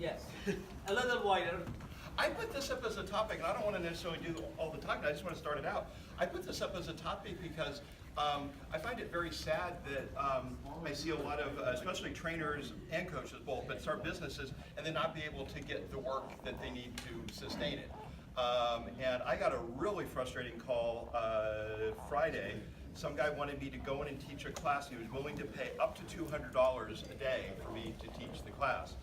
Yes, a little wider. I put this up as a topic, and I don't want to necessarily do all the talking, I just want to start it out. I put this up as a topic because I find it very sad that I see a lot of, especially trainers and coaches both, but start businesses and then not be able to get the work that they need to sustain it. And I got a really frustrating call Friday. Some guy wanted me to go in and teach a class. He was willing to pay up to $200 a day for me to teach the class.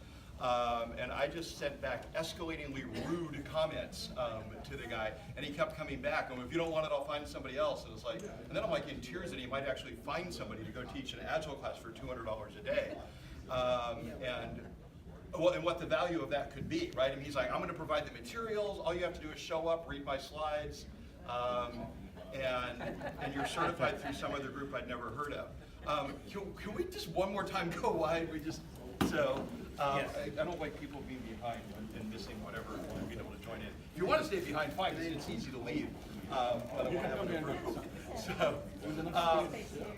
And I just sent back escalatingly rude comments to the guy, and he kept coming back. If you don't want it, I'll find somebody else. And it's like, and then I'm like in tears that he might actually find somebody to go teach an Agile class for $200 a day. And what the value of that could be, right? And he's like, I'm going to provide the materials. All you have to do is show up, read my slides, and you're certified through some other group I'd never heard of. Can we just one more time go wide? Yes. I don't like people being behind and missing whatever and being able to join in. If you want to stay behind, fine, because it's easy to leave. But I want to have a group.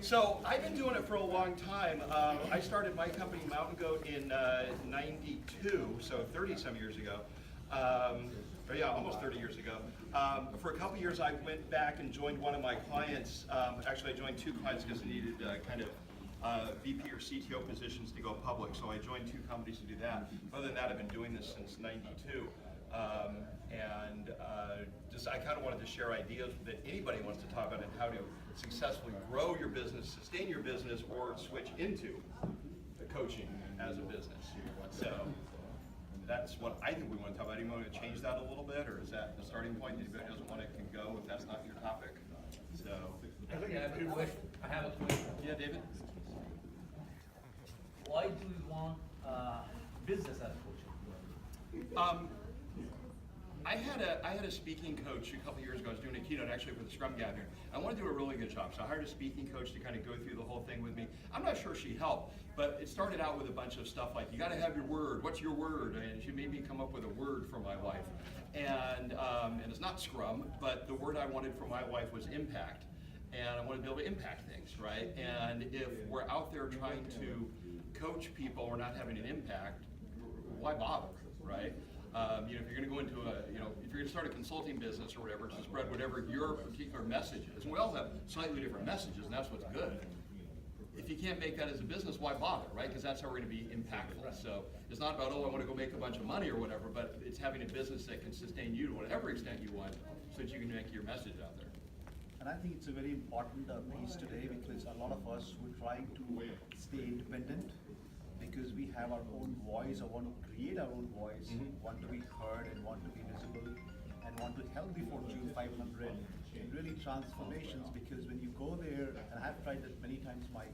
So I've been doing it for a long time. I started my company, Mountain Goat, in '92, so 30-some years ago. Yeah, almost 30 years ago. For a couple years, I went back and joined one of my clients. Actually, I joined two clients because they needed kind of VP or CTO positions to go public, so I joined two companies to do that. Other than that, I've been doing this since '92, just I kind of wanted to share ideas that anybody wants to talk about and how to successfully grow your business, sustain your business, or switch into coaching as a business. So that's what I think we want to talk about. Anyone want to change that a little bit, or is that the starting point? Anybody doesn't want it can go if that's not your topic. So I have a question. Yeah, David. Why do you want business as coaching? I had a speaking coach a couple years ago. I was doing a keynote actually for the Scrum Gathering. I want to do a really good job, so I hired a speaking coach to kind of go through the whole thing with me. I'm not sure she helped, but it started out with a bunch of stuff like, you got to have your word. What's your word? And she made me come up with a word for my wife. And it's not Scrum, but the word I wanted for my wife was impact. And I wanted to be able to impact things, right? And if we're out there trying to coach people or not having an impact, why bother, right? If you're going to go into if you're going to start a consulting business or whatever, to spread whatever your particular message is, and we all have slightly different messages, and that's what's good. If you can't make that as a business, why bother, right? Because that's how we're going to be impactful. So it's not about, I want to go make a bunch of money or whatever, but it's having a business that can sustain you to whatever extent you want, so that you can make your message out there. And I think it's a very important piece today, because a lot of us were trying to stay independent because we have our own voice, or want to create our own voice, want to be heard and want to be visible, and want to help the Fortune 500 in really transformations. Because when you go there, and I've tried that many times, Mike,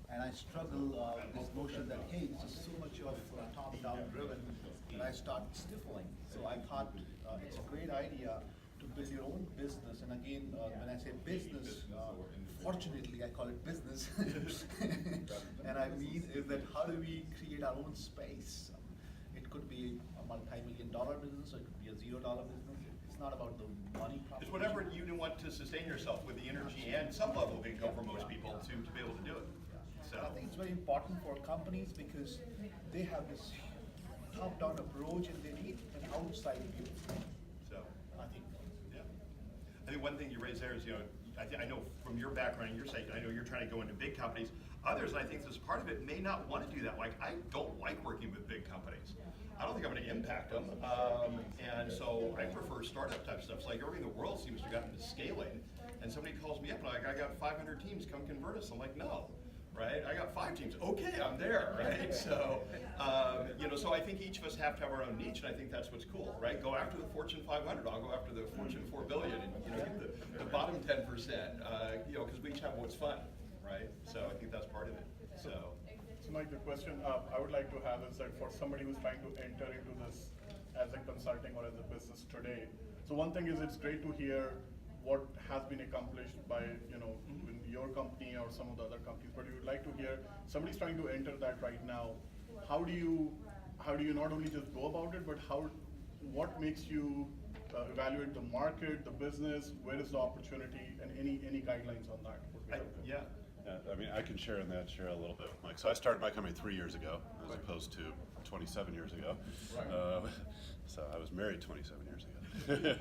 and I struggle with this notion that, hey, it's just so much of top-down driven, and I start stifling. So I thought it's a great idea to build your own business. And again, when I say business, fortunately I call it business. And I mean is that how do we create our own space? It could be a multi-million-dollar business, or it could be a $0 business. It's not about the money proposition. It's whatever you want to sustain yourself with the energy and some level of income for most people to be able to do it. So I think it's very important for companies, because they have this top-down approach and they need an outside view. So I think. yeah. I think one thing you raised there is, I know from your background and your side, I know you're trying to go into big companies. Others, I think this part of it, may not want to do that. Like, I don't like working with big companies. I don't think I'm going to impact them. And so I prefer startup type stuff. It's like everything in the world seems to have gotten to scaling. And somebody calls me up and like, I got 500 teams, come convert us. I'm like, no. Right? I got 5 teams. Okay, I'm there, right? So, so I think each of us have to have our own niche, and I think that's what's cool, right? Go after the Fortune 500. I'll go after the Fortune 4 billion, and get the bottom 10%. Because we each have what's fun, right? So I think that's part of it. So Mike, the question I would like to have is that for somebody who's trying to enter into this as a consulting or as a business today. So one thing is, it's great to hear what has been accomplished by in your company or some of the other companies, but you would like to hear somebody's trying to enter that right now. How do you not only just go about it, but what makes you evaluate the market, the business, where is the opportunity, and any guidelines on that would be helpful. Yeah. I mean, I can share in that, share a little bit. Like, so I started my company 3 years ago, as opposed to 27 years ago. So I was married 27 years ago.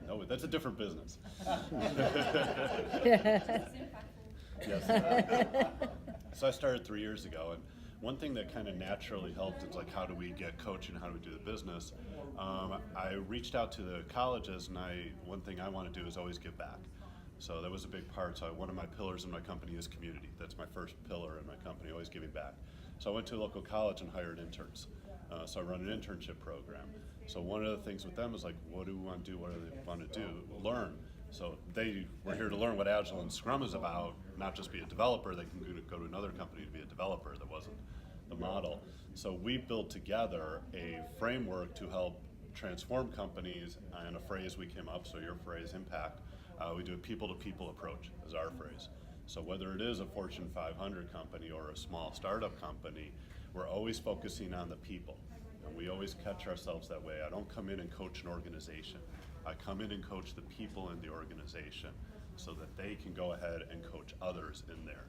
No, that's a different business. Yes. So I started 3 years ago, and one thing that kind of naturally helped is like, how do we get coaching? How do we do the business? I reached out to the colleges, and one thing I want to do is always give back. So that was a big part. So one of my pillars in my company is community. That's my first pillar in my company, always giving back. So I went to a local college and hired interns. So I run an internship program. So one of the things with them is like, what do we want to do? What do they want to do? Learn. So they were here to learn what Agile and Scrum is about, not just be a developer. They can go to another company to be a developer. That wasn't the model. So we built together a framework to help transform companies, and a phrase we came up, so your phrase, impact. We do a people-to-people approach as our phrase. So whether it is a Fortune 500 company or a small startup company, we're always focusing on the people. And we always catch ourselves that way. I don't come in and coach an organization. I come in and coach the people in the organization so that they can go ahead and coach others in there.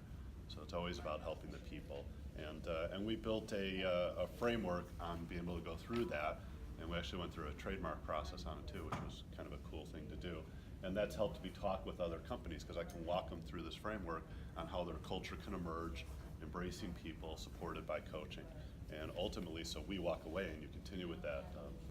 So it's always about helping the people. And we built a framework on being able to go through that. And we actually went through a trademark process on it too, which was kind of a cool thing to do. And that's helped me talk with other companies, because I can walk them through this framework on how their culture can emerge, embracing people, supported by coaching. And ultimately, so we walk away and you continue with that.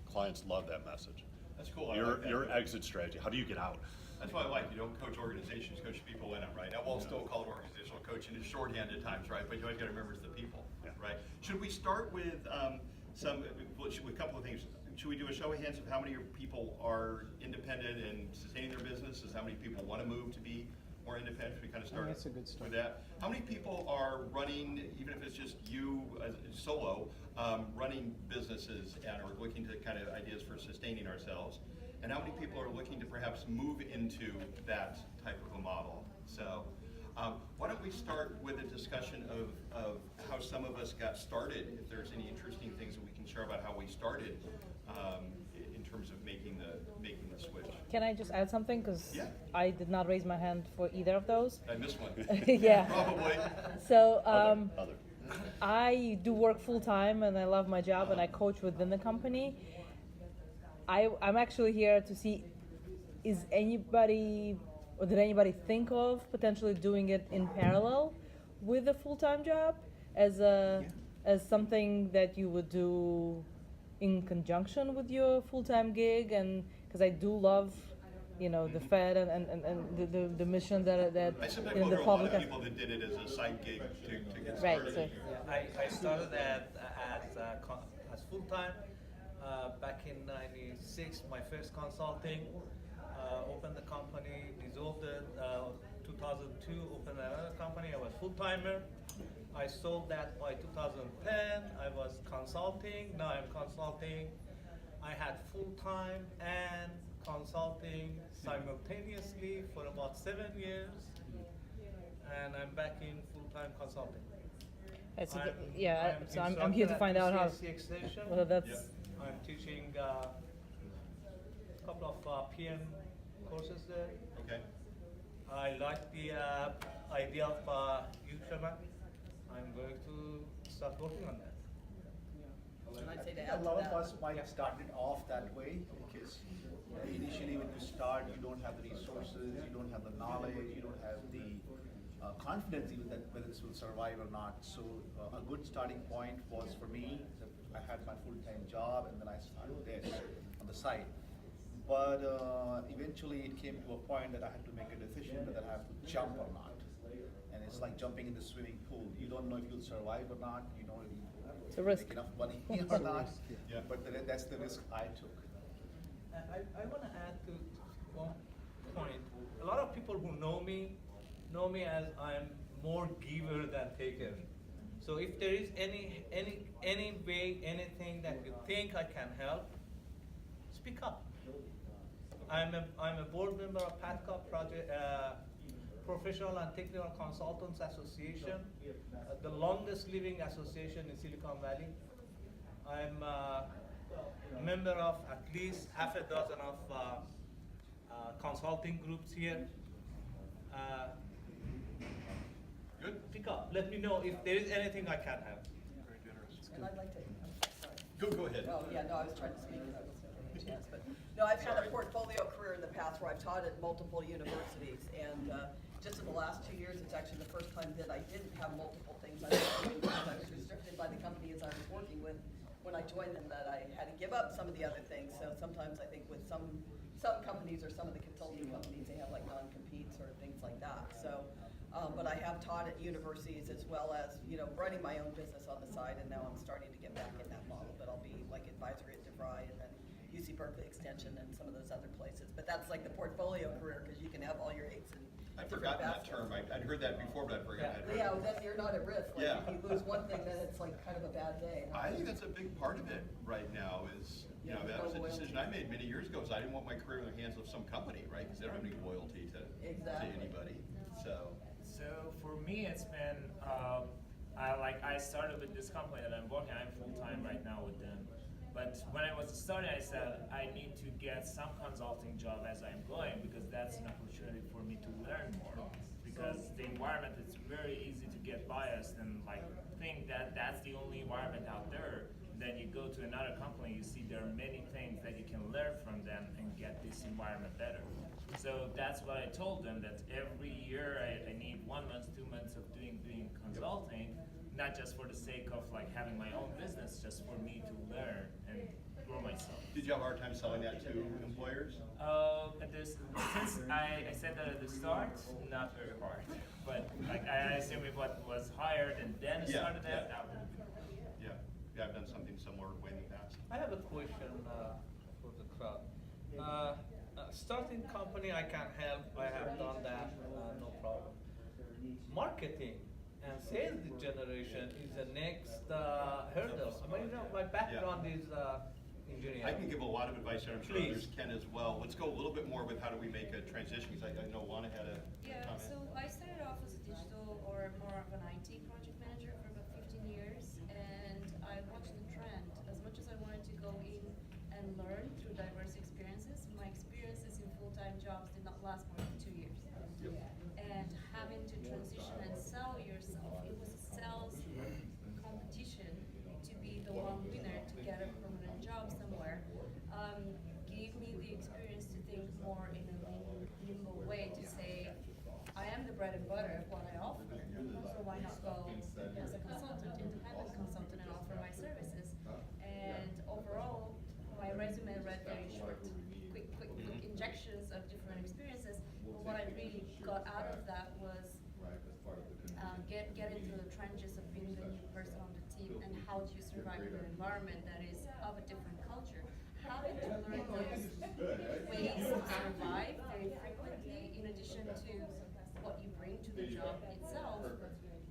Clients love that message. That's cool. I Your, like that. your exit strategy, how do you get out? That's what I like. You don't coach organizations, coach people in them, right? Now, we'll still call it organizational coaching. It's shorthand at times, right? But you always got to remember it's the people, right? Should we start with with a couple of things? Should we do a show of hands of how many people are independent and sustaining their businesses? How many people want to move to be more independent? Should we kind of start That's a good start. with that? How many people are running, even if it's just you as solo, running businesses and are looking to kind of ideas for sustaining ourselves? And how many people are looking to perhaps move into that type of a model? So why don't we start with a discussion of how some of us got started, if there's any interesting things that we can share about how we started in terms of making the switch. Can I just add something? Because Yeah. I did not raise my hand for either of those. I missed one. Yeah. Probably. So Other. I do work full time and I love my job and I coach within the company. I'm actually here to see, is anybody, or did anybody think of potentially doing it in parallel with a full-time job as something that you would do in conjunction with your full-time gig? And because I do love, the Fed and the mission that I suspect the there were a lot public of people that did it as a side gig to get Right, started. so- I started as full-time back in '96. My first consulting, opened the company, dissolved it. 2002, opened another company. I was full-timer. I sold that by 2010. I was consulting. Now I'm consulting. I had full-time and consulting simultaneously for about 7 years, and I'm back in full-time consulting. It's I'm so I'm here to instructor find at out how PCSC extension. whether that's Yeah. I'm teaching a couple of PM courses there. Okay. I like the idea of youth shaman. I'm going to start working on that. I think a lot of us might have started off that way, because initially when you start, you don't have the resources, you don't have the knowledge, you don't have the confidence even that whether this will survive or not. So a good starting point was for me that I had my full-time job and then I started this on the side. But eventually it came to a point that I had to make a decision whether I have to jump or not. And it's like jumping in the swimming pool. You don't know if you'll survive or not. You know if It's a you'll risk. make enough money It's or a not. risk, yeah. But that's the risk I took. I want to add to one point. A lot of people who know me as I'm more giver than taker. So if there is any way, anything that you think I can help, speak up. I'm a board member of PATCOP project, Professional and Technical Consultants Association, the longest living association in Silicon Valley. I'm a member of at least half a dozen of consulting groups here. Good. Pick up. Let me know if there is anything I can help. Very generous. And I'd like to, sorry. Go ahead. Oh, yeah, no, I was trying to speak, and I wasn't getting a chance, but, no, I've had a portfolio career in the past where I've taught at multiple universities, and just in the last 2 years, it's actually the first time that I didn't have multiple things I was doing, because I was restricted by the companies I was working with when I joined them, that I had to give up some of the other things, so sometimes I think with some companies or some of the consulting companies, they have like non-competes or things like that, so. But I have taught at universities as well as, running my own business on the side, and now I'm starting to get back in that model. But I'll be like advisory at DeVry and then UC Berkeley Extension and some of those other places. But that's like the portfolio career, because you can have all your eggs in I'd different forgotten that baskets. term. I'd heard that before, but I'd forgotten that. Yeah, well, then you're not at risk. Like Yeah. if you lose one thing, then it's like kind of a bad day. I think that's a big part of it right now is, Yeah, that was a no decision I made many years ago, is I didn't want my career in the hands of some company, right? Because they don't have any loyalty to Exactly. anybody, so. So for me, it's been I started with this company that I'm working. I'm full time right now with them. But when I was starting, I said I need to get some consulting job as I'm going, because that's an opportunity for me to learn more. Because the environment is very easy to get biased and think that that's the only environment out there. Then you go to another company, you see there are many things that you can learn from them and get this environment better. So that's what I told them, that every year I need 1 month, 2 months of doing consulting, not just for the sake of having my own business, just for me to learn and grow myself. Did you have a hard time selling that to employers? Since I said that at the start, not very hard. But I assume if what was hired and then started that would be good. Yeah, I've done something similar way in the past. I have a question for the crowd. Starting company, I can help. I have done that, no problem. Marketing and sales generation is the next hurdle. I mean, my background is engineering. I can give a lot of advice, and I'm sure Please. others can as well. Let's go a little bit more with how do we make a transition, because I know Lana had a comment. So I started off as a digital or more of an IT project manager for about 15 years, and I watched the trend. As much as I wanted to go in and learn through diverse experiences, my experiences in full-time jobs did not last more than 2 years. And having to transition and sell yourself, it was a sales competition to be the one winner to get a permanent job somewhere, gave me the experience to think more in a nimble way, to say, I am the bread and butter of what I offer, so why not go as a consultant, independent consultant, and offer my services. And overall, my resume read very short, quick injections of different experiences, but what I really got out of that was get into the trenches of being the new person on the team and how to survive in an environment that is of a different culture. Having to learn those ways to survive very frequently, in addition to what you bring to the job itself,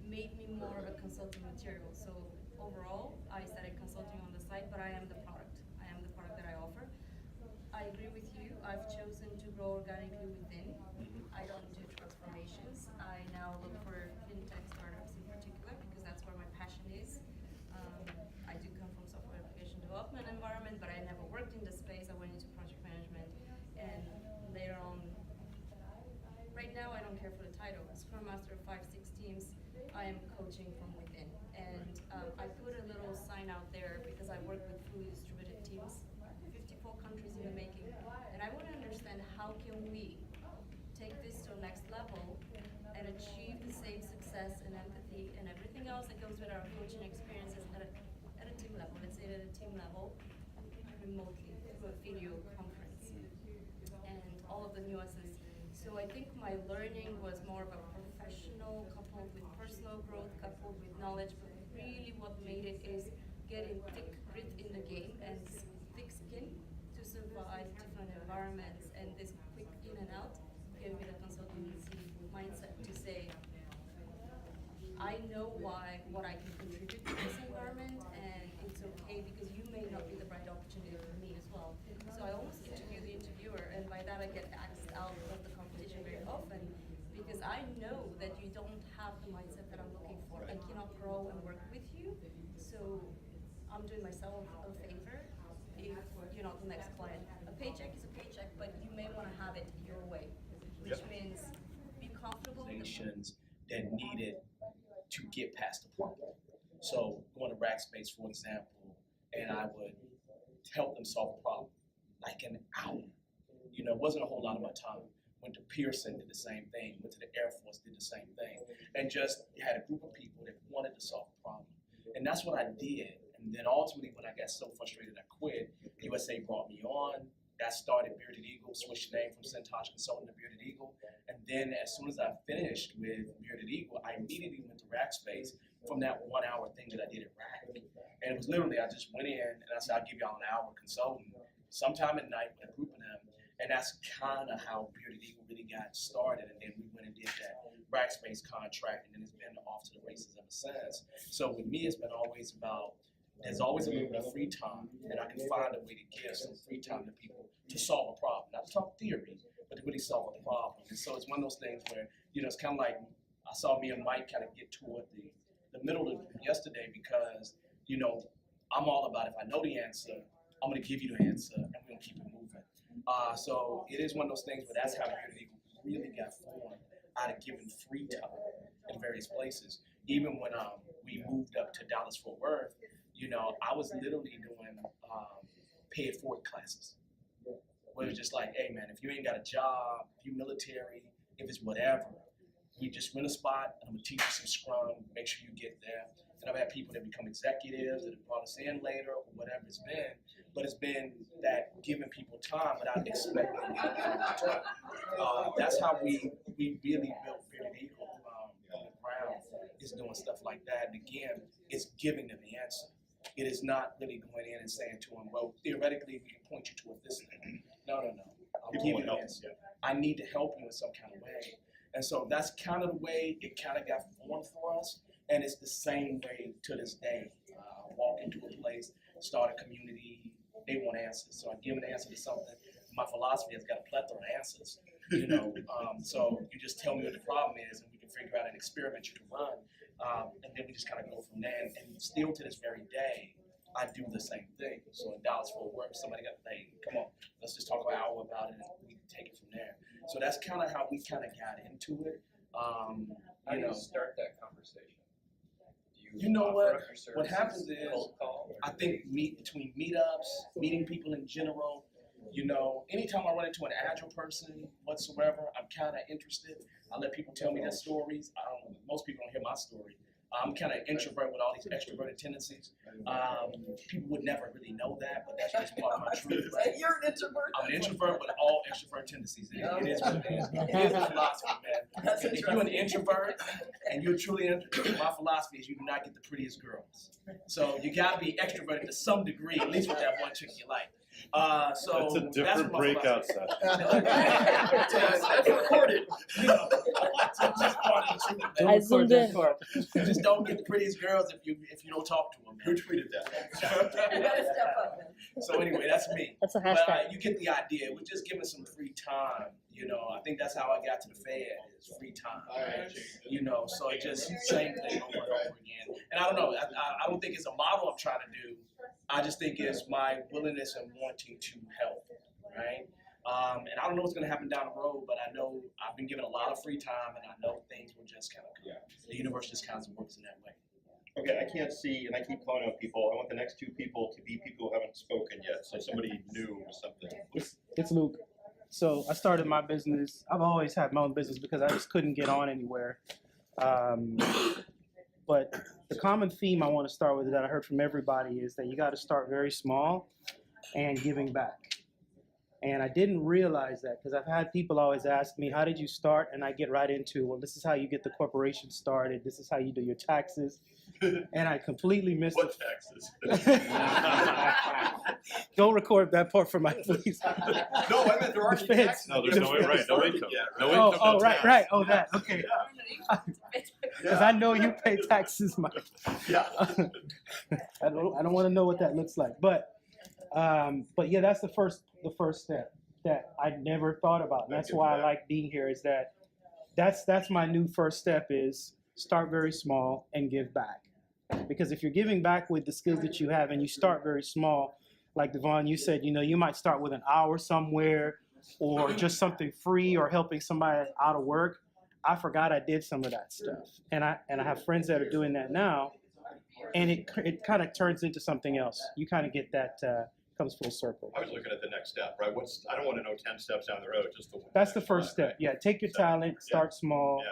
made me more of a consulting material. So overall, I started consulting on the side, but I am the product. I am the product that I offer. I agree with you. I've chosen to grow organically within. I don't do transformations. I now look for fintech startups in particular, because that's where my passion is. I do come from software application development environment, but I never worked in the space. I went into project management, and later on, right now I don't care for the title. Scrum Master of 5-6 teams, I am coaching from within. And I put a little sign out there because I work with fully distributed teams, 54 countries in the making. And I want to understand, how can we take this to a next level and achieve the same success and empathy and everything else that goes with our coaching experiences at a team level, let's say at a team level, remotely through a video conference, and all of the nuances. So I think my learning was more of a professional coupled with personal growth, coupled with knowledge, but really what made it is getting thick grit in the game and thick skin to survive different environments, and this quick in and out gave me the consultancy mindset to say, I know what I can contribute to this environment, and it's okay because you may not be the right opportunity for me as well. So I almost interview the interviewer, and by that I get axed out of the competition very often, because I know that you don't have the mindset that I'm looking for. I cannot grow and work with you, so I'm doing myself a favor if you're not the next client. A paycheck is a paycheck, but you may want to have it your way, which means be comfortable with Organizations that needed to get past the problem. So going to Rackspace, for example, and I would help them solve a problem, like an hour. You know, it wasn't a whole lot of my time. Went to Pearson, did the same thing. Went to the Air Force, did the same thing. And just had a group of people that wanted to solve a problem. And that's what I did. And then ultimately, when I got so frustrated, I quit. USA brought me on. That started Bearded Eagle, switched the name from Centage Consulting to Bearded Eagle. And then as soon as I finished with Bearded Eagle, I immediately went to Rackspace from that 1 hour thing that I did at Rack. And it was literally, I just went in and I said, I'll give y'all an hour consulting sometime at night with a group of them. And that's kind of how Bearded Eagle really got started. And then we went and did that Rackspace contract, and then it's been off to the races ever since. So with me, it's been always about, there's always a little bit of free time, and I can find a way to give some free time to people to solve a problem. Not to talk theory, but to really solve a problem. And so it's one of those things where, you know, it's kind of like, I saw me and Mike kind of get toward the middle of yesterday because, you know, I'm all about if I know the answer, I'm going to give you the answer, and we're going to keep it moving. So it is one of those things where that's how Bearded Eagle really got formed, out of giving free time in various places. Even when we moved up to Dallas-Fort Worth, you know, I was literally doing pay it forward classes. Where it's just like, hey man, if you ain't got a job, if you're military, if it's whatever, you just rent a spot, and I'm gonna teach you some Scrum, make sure you get there. And I've had people that become executives that have brought us in later or whatever it's been, but it's been that giving people time without expecting them to return. That's how we really built Bearded Eagle on the ground, is doing stuff like that. And again, it's giving them the answer. It is not really going in and saying to them, well, theoretically, we can point you toward this thing. No. I'll give you the answer. I need to help you in some kind of way. And so that's kind of the way it kind of got formed for us. And it's the same way to this day. Walk into a place, start a community, they want answers. So I give an answer to something. My philosophy has got a plethora of answers. You know, so you just tell me what the problem is, and we can figure out an experiment you can run. And then we just kind of go from there. And still to this very day, I do the same thing. So in Dallas-Fort Worth, somebody got, hey, come on, let's just talk for an hour about it, and we can take it from there. So that's kind of how we kind of got into it. How do you start that conversation? You know what happens is, I think between meetups, meeting people in general, you know, anytime I run into an Agile person whatsoever, I'm kind of interested. I let people tell me their stories. Most people don't hear my story. I'm kind of introvert with all these extroverted tendencies. People would never really know that, but that's just part of my truth. Right? You're an introvert? I'm an introvert with all extrovert tendencies. It is what it is. It is a philosophy, man. If you're an introvert and you're truly introvert, my philosophy is you do not get the prettiest girls. So you got to be extroverted to some degree, at least with that one chick you like. So it's a different breakout session. That's recorded. You know, so just part of the truth. I zoomed in. You just don't get the prettiest girls if you don't talk to them. Who tweeted that? You gotta step up, man. So anyway, that's me. That's a But hashtag. you get the idea. We're just giving some free time. You know, I think that's how I got to the Fed, is free time. Right? You know, so it just same thing over and over again. And I don't know. I don't think it's a model I'm trying to do. I just think it's my willingness and wanting to help, right? And I don't know what's going to happen down the road, but I know I've been given a lot of free time, and I know things will just kind of come. The universe just kind of works in that way. Okay, I can't see, and I keep calling out people. I want the next two people to be people who haven't spoken yet. So somebody new or something. It's Luke. So I started my business. I've always had my own business because I just couldn't get on anywhere. But the common theme I want to start with that I heard from everybody is that you got to start very small and giving back. And I didn't realize that because I've had people always ask me, how did you start? And I get right into, well, this is how you get the corporation started. This is how you do your taxes. And I completely missed What taxes? Don't record that part for my please. No, I meant there aren't any taxes. No, there's no income. No income. Oh, No right, tax. right. Oh, that. Okay. Because I know you pay taxes, Mike. Yeah. I don't want to know what that looks like, but yeah, that's the first step that I never thought about, and that's why I like being here. Is that's my new first step is start very small and give back, because if you're giving back with the skills that you have and you start very small, like Devon, you said, you know, you might start with an hour somewhere or just something free or helping somebody out of work. I forgot I did some of that stuff, and I have friends that are doing that now, and it kind of turns into something else. You kind of get that comes full circle. I was looking at the next step, right? I don't want to know 10 steps down the road, just the one. That's the first step. Yeah, take your talent, start small,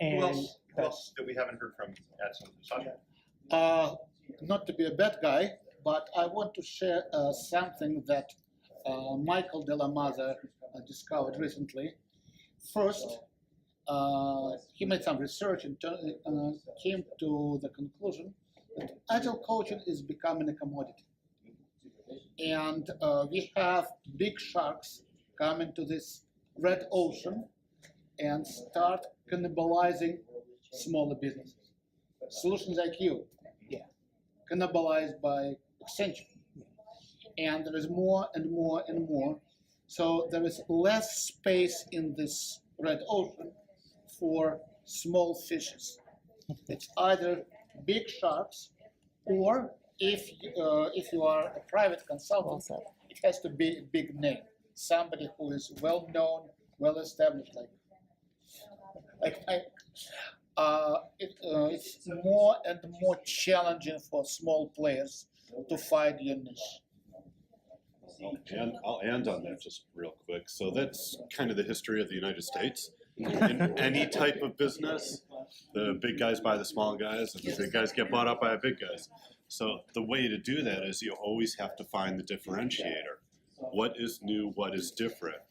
Who and else that we haven't heard from add something? Sasha? Not to be a bad guy, but I want to share something that Michael Della Maza discovered recently. First, he made some research and came to the conclusion that agile coaching is becoming a commodity. And we have big sharks coming to this red ocean and start cannibalizing smaller businesses. Solutions IQ, cannibalized by Accenture. And there is more and more and more. So there is less space in this red ocean for small fishes. It's either big sharks, or if you are a private consultant, it has to be a big name, somebody who is well known, well established. It's more and more challenging for small players to find your niche. And I'll end on that just real quick. So that's kind of the history of the United States. In any type of business, the big guys buy the small guys, and the big guys get bought up by the big guys. So the way to do that is you always have to find the differentiator. What is new? What is different?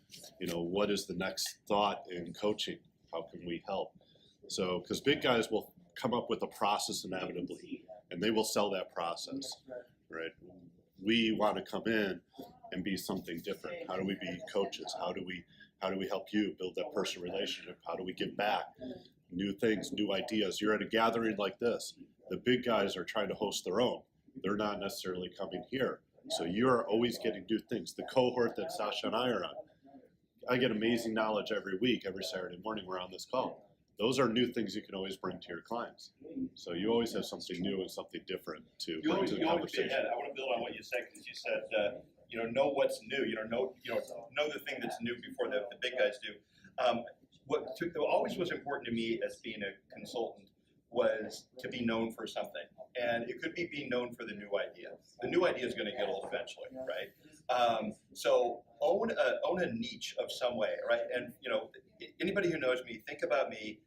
What is the next thought in coaching? How can we help? So, because big guys will come up with a process inevitably, and they will sell that process, right? We want to come in and be something different. How do we be coaches? How do we help you build that personal relationship? How do we give back? New things, new ideas. You're at a gathering like this. The big guys are trying to host their own. They're not necessarily coming here. So you're always getting new things. The cohort that Sasha and I are on, I get amazing knowledge every week, every Saturday morning we're on this call. Those are new things you can always bring to your clients. So you always have something new and something different to bring to the conversation. I want to build on what you said, because you said, know what's new. Know the thing that's new before the big guys do. What always was important to me as being a consultant was to be known for something, and it could be being known for the new idea. The new idea is going to get old eventually, right? So own a niche of some way, right? And anybody who knows me, think about me.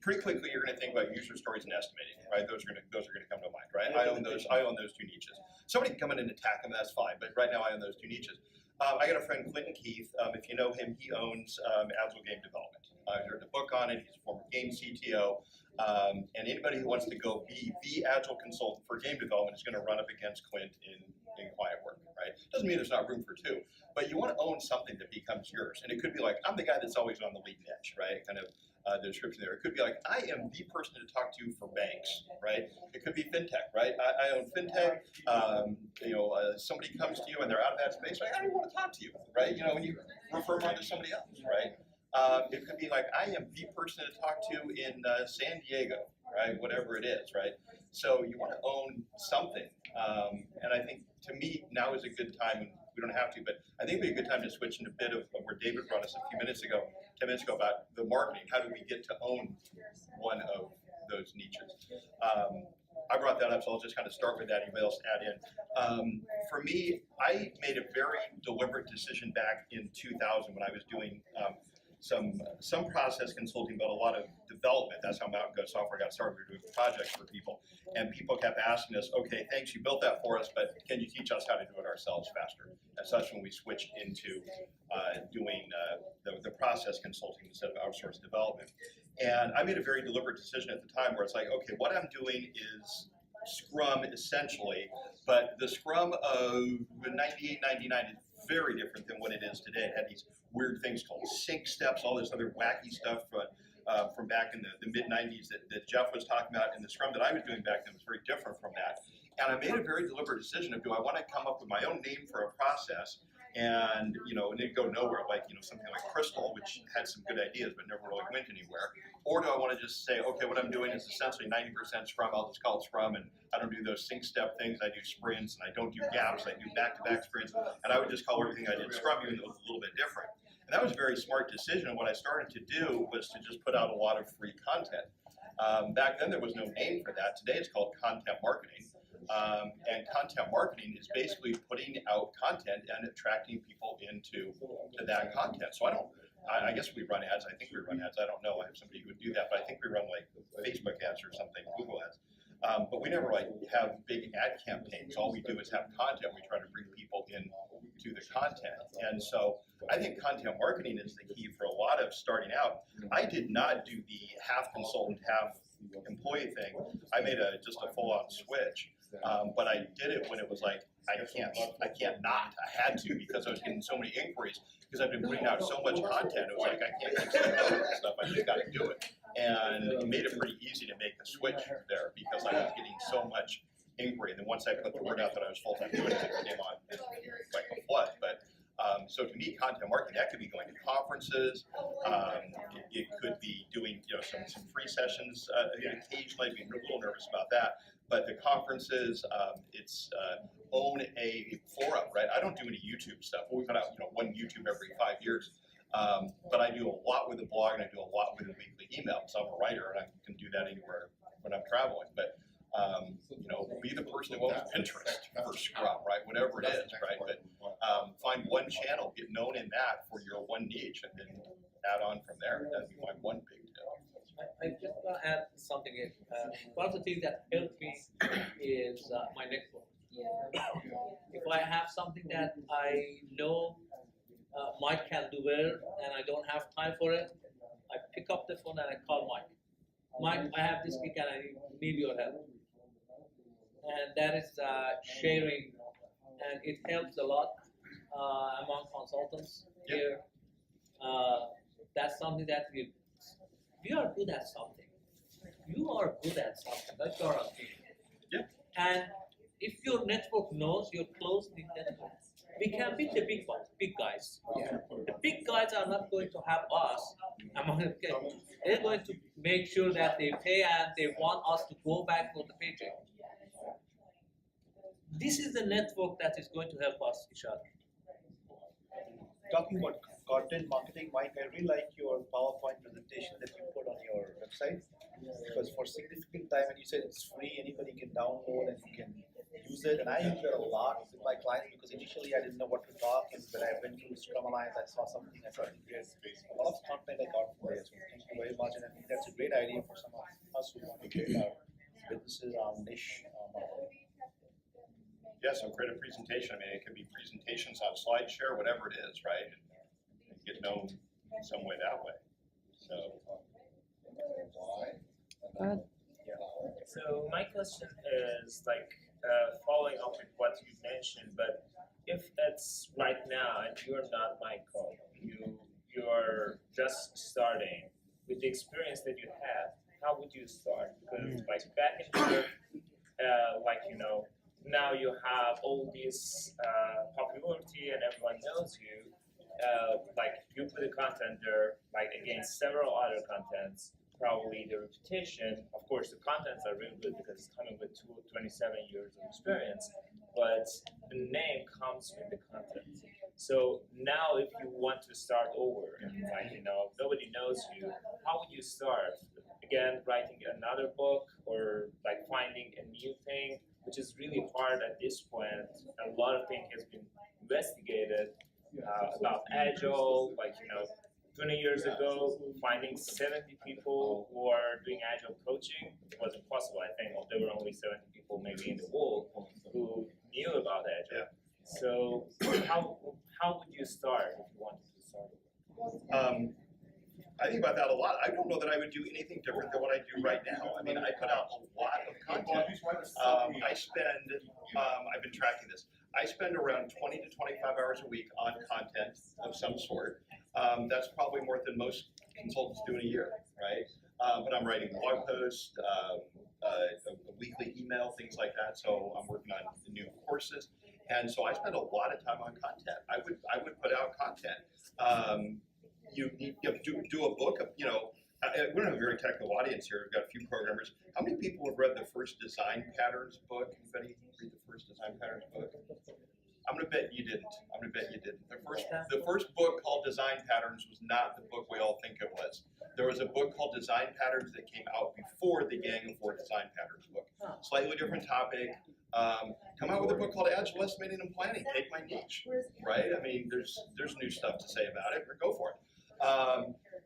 Pretty quickly, you're going to think about user stories and estimating, right? Those are going to come to mind, right? I own those two niches. Somebody can come in and attack them, that's fine. But right now, I own those two niches. I got a friend, Clinton Keith. If you know him, he owns Agile game development. I've written a book on it. He's a former game CTO. And anybody who wants to go be the Agile consultant for game development is going to run up against Clint in client work, right? Doesn't mean there's not room for two, but you want to own something that becomes yours. And it could be like, I'm the guy that's always on the leading edge, right? Kind of the description there. It could be like, I am the person to talk to for banks, right? It could be fintech, right? I own fintech. Somebody comes to you and they're out of that space, like, I don't want to talk to you, right? When you refer them on to somebody else, right? It could be like, I am the person to talk to in San Diego, right? Whatever it is, right? So you want to own something. And I think, to me, now is a good time, and we don't have to, but I think it would be a good time to switch in a bit of where David brought us a few minutes ago, 10 minutes ago, about the marketing. How do we get to own one of those niches? I brought that up, so I'll just kind of start with that. Anybody else add in? For me, I made a very deliberate decision back in 2000 when I was doing some process consulting, but a lot of development. That's how Mountain Goat Software got started. We were doing projects for people, and people kept asking us, okay, thanks, you built that for us, but can you teach us how to do it ourselves faster? And so that's when we switched into doing the process consulting instead of outsourced development. And I made a very deliberate decision at the time where it's like, okay, what I'm doing is Scrum essentially, but the Scrum of 98, 99 is very different than what it is today. It had these weird things called sync steps, all this other wacky stuff from back in the mid-90s that Jeff was talking about, and the Scrum that I was doing back then was very different from that. And I made a very deliberate decision of, do I want to come up with my own name for a process, and it'd go nowhere, like something like Crystal, which had some good ideas but never really went anywhere, or do I want to just say, okay, what I'm doing is essentially 90% Scrum, I'll just call it Scrum, and I don't do those sync step things, I do sprints, and I don't do gaps, I do back-to-back sprints, and I would just call everything I did Scrum, even though it was a little bit different. And that was a very smart decision. And what I started to do was to just put out a lot of free content. Back then, there was no name for that. Today, it's called content marketing. And content marketing is basically putting out content and attracting people into that content. So I guess we run ads. I think we run ads. I don't know. I have somebody who would do that, but I think we run like Facebook ads or something, Google ads. But we never like have big ad campaigns. All we do is have content. We try to bring people in to the content. And so I think content marketing is the key for a lot of starting out. I did not do the half consultant, half employee thing. I made just a full-on switch. But I did it when it was like, I can't not. I had to because I was getting so many inquiries because I've been putting out so much content. It was like, I can't keep saying no to this stuff. I just got to do it. And it made it pretty easy to make the switch there because I was getting so much inquiry. And then once I put the word out that I was full-time doing it, it came on like a flood. But so to me, content marketing, that could be going to conferences. It could be doing some free sessions occasionally. I'd be a little nervous about that. But the conferences, it's own a forum, right? I don't do any YouTube stuff. We put out one YouTube every 5 years. But I do a lot with the blog and I do a lot with the weekly email. So I'm a writer and I can do that anywhere when I'm traveling. But be the person who owns Pinterest for Scrum, right? Whatever it is, right? But find one channel, get known in that for your one niche, and then add on from there. That'd be my one big tip. I just want to add something here. One of the things that helped me is my network. If I have something that I know Mike can do well and I don't have time for it, I pick up the phone and I call Mike. Mike, I have this week and I need your help. And that is sharing, and it helps a lot among consultants here. That's something that we are good at something. You are good at something. That's your opinion. Yeah. And if your network knows, your close network, we can beat the big guys. Yeah. The big guys are not going to have us among the kids. They're going to make sure that they pay and they want us to go back for the paycheck. This is the network that is going to help us each other. Talking about content marketing, Mike, I really like your PowerPoint presentation that you put on your website, because for significant time, and you said it's free, anybody can download and you can use it, and I use it a lot with my clients because initially I didn't know what to talk, and when I went through Scrum Alliance, I saw something I thought, yes, a lot of content I got from there, so thank you very much, and I think that's a great idea for some of us who want to get our businesses around niche marketing. Yeah, so create a presentation. I mean, it could be presentations on SlideShare, whatever it is, right? And get known some way that way. So. So my question is following up with what you mentioned, but if it's right now and you're not Michael, you're just starting with the experience that you have, how would you start? Because back in the now you have all this popularity and everyone knows you. You put the content there, against several other contents, probably the reputation, of course the contents are really good because it's coming with 27 years of experience, but the name comes with the content. So now if you want to start over and nobody knows you, how would you start? Again, writing another book or finding a new thing, which is really hard at this point. A lot of things has been investigated about Agile, 20 years ago, finding 70 people who are doing Agile coaching was impossible. I think there were only 70 people maybe in the world who knew about Agile. So how would you start if you wanted to start? I think about that a lot. I don't know that I would do anything different than what I do right now. I mean, I put out a lot of content. I've been tracking this. I spend around 20 to 25 hours a week on content of some sort. That's probably more than most consultants do in a year, right? But I'm writing blog posts, a weekly email, things like that. So I'm working on the new courses. And so I spend a lot of time on content. I would put out content. You do a book of, we don't have a very technical audience here. We've got a few programmers. How many people have read the first Design Patterns book? Anybody read the first Design Patterns book? I'm gonna bet you didn't. I'm gonna bet you didn't. The first book called Design Patterns was not the book we all think it was. There was a book called Design Patterns that came out before the Gang of Four Design Patterns book. Slightly different topic. Come out with a book called Agile Estimating and Planning. Take my niche, right? I mean, there's new stuff to say about it, but go for it.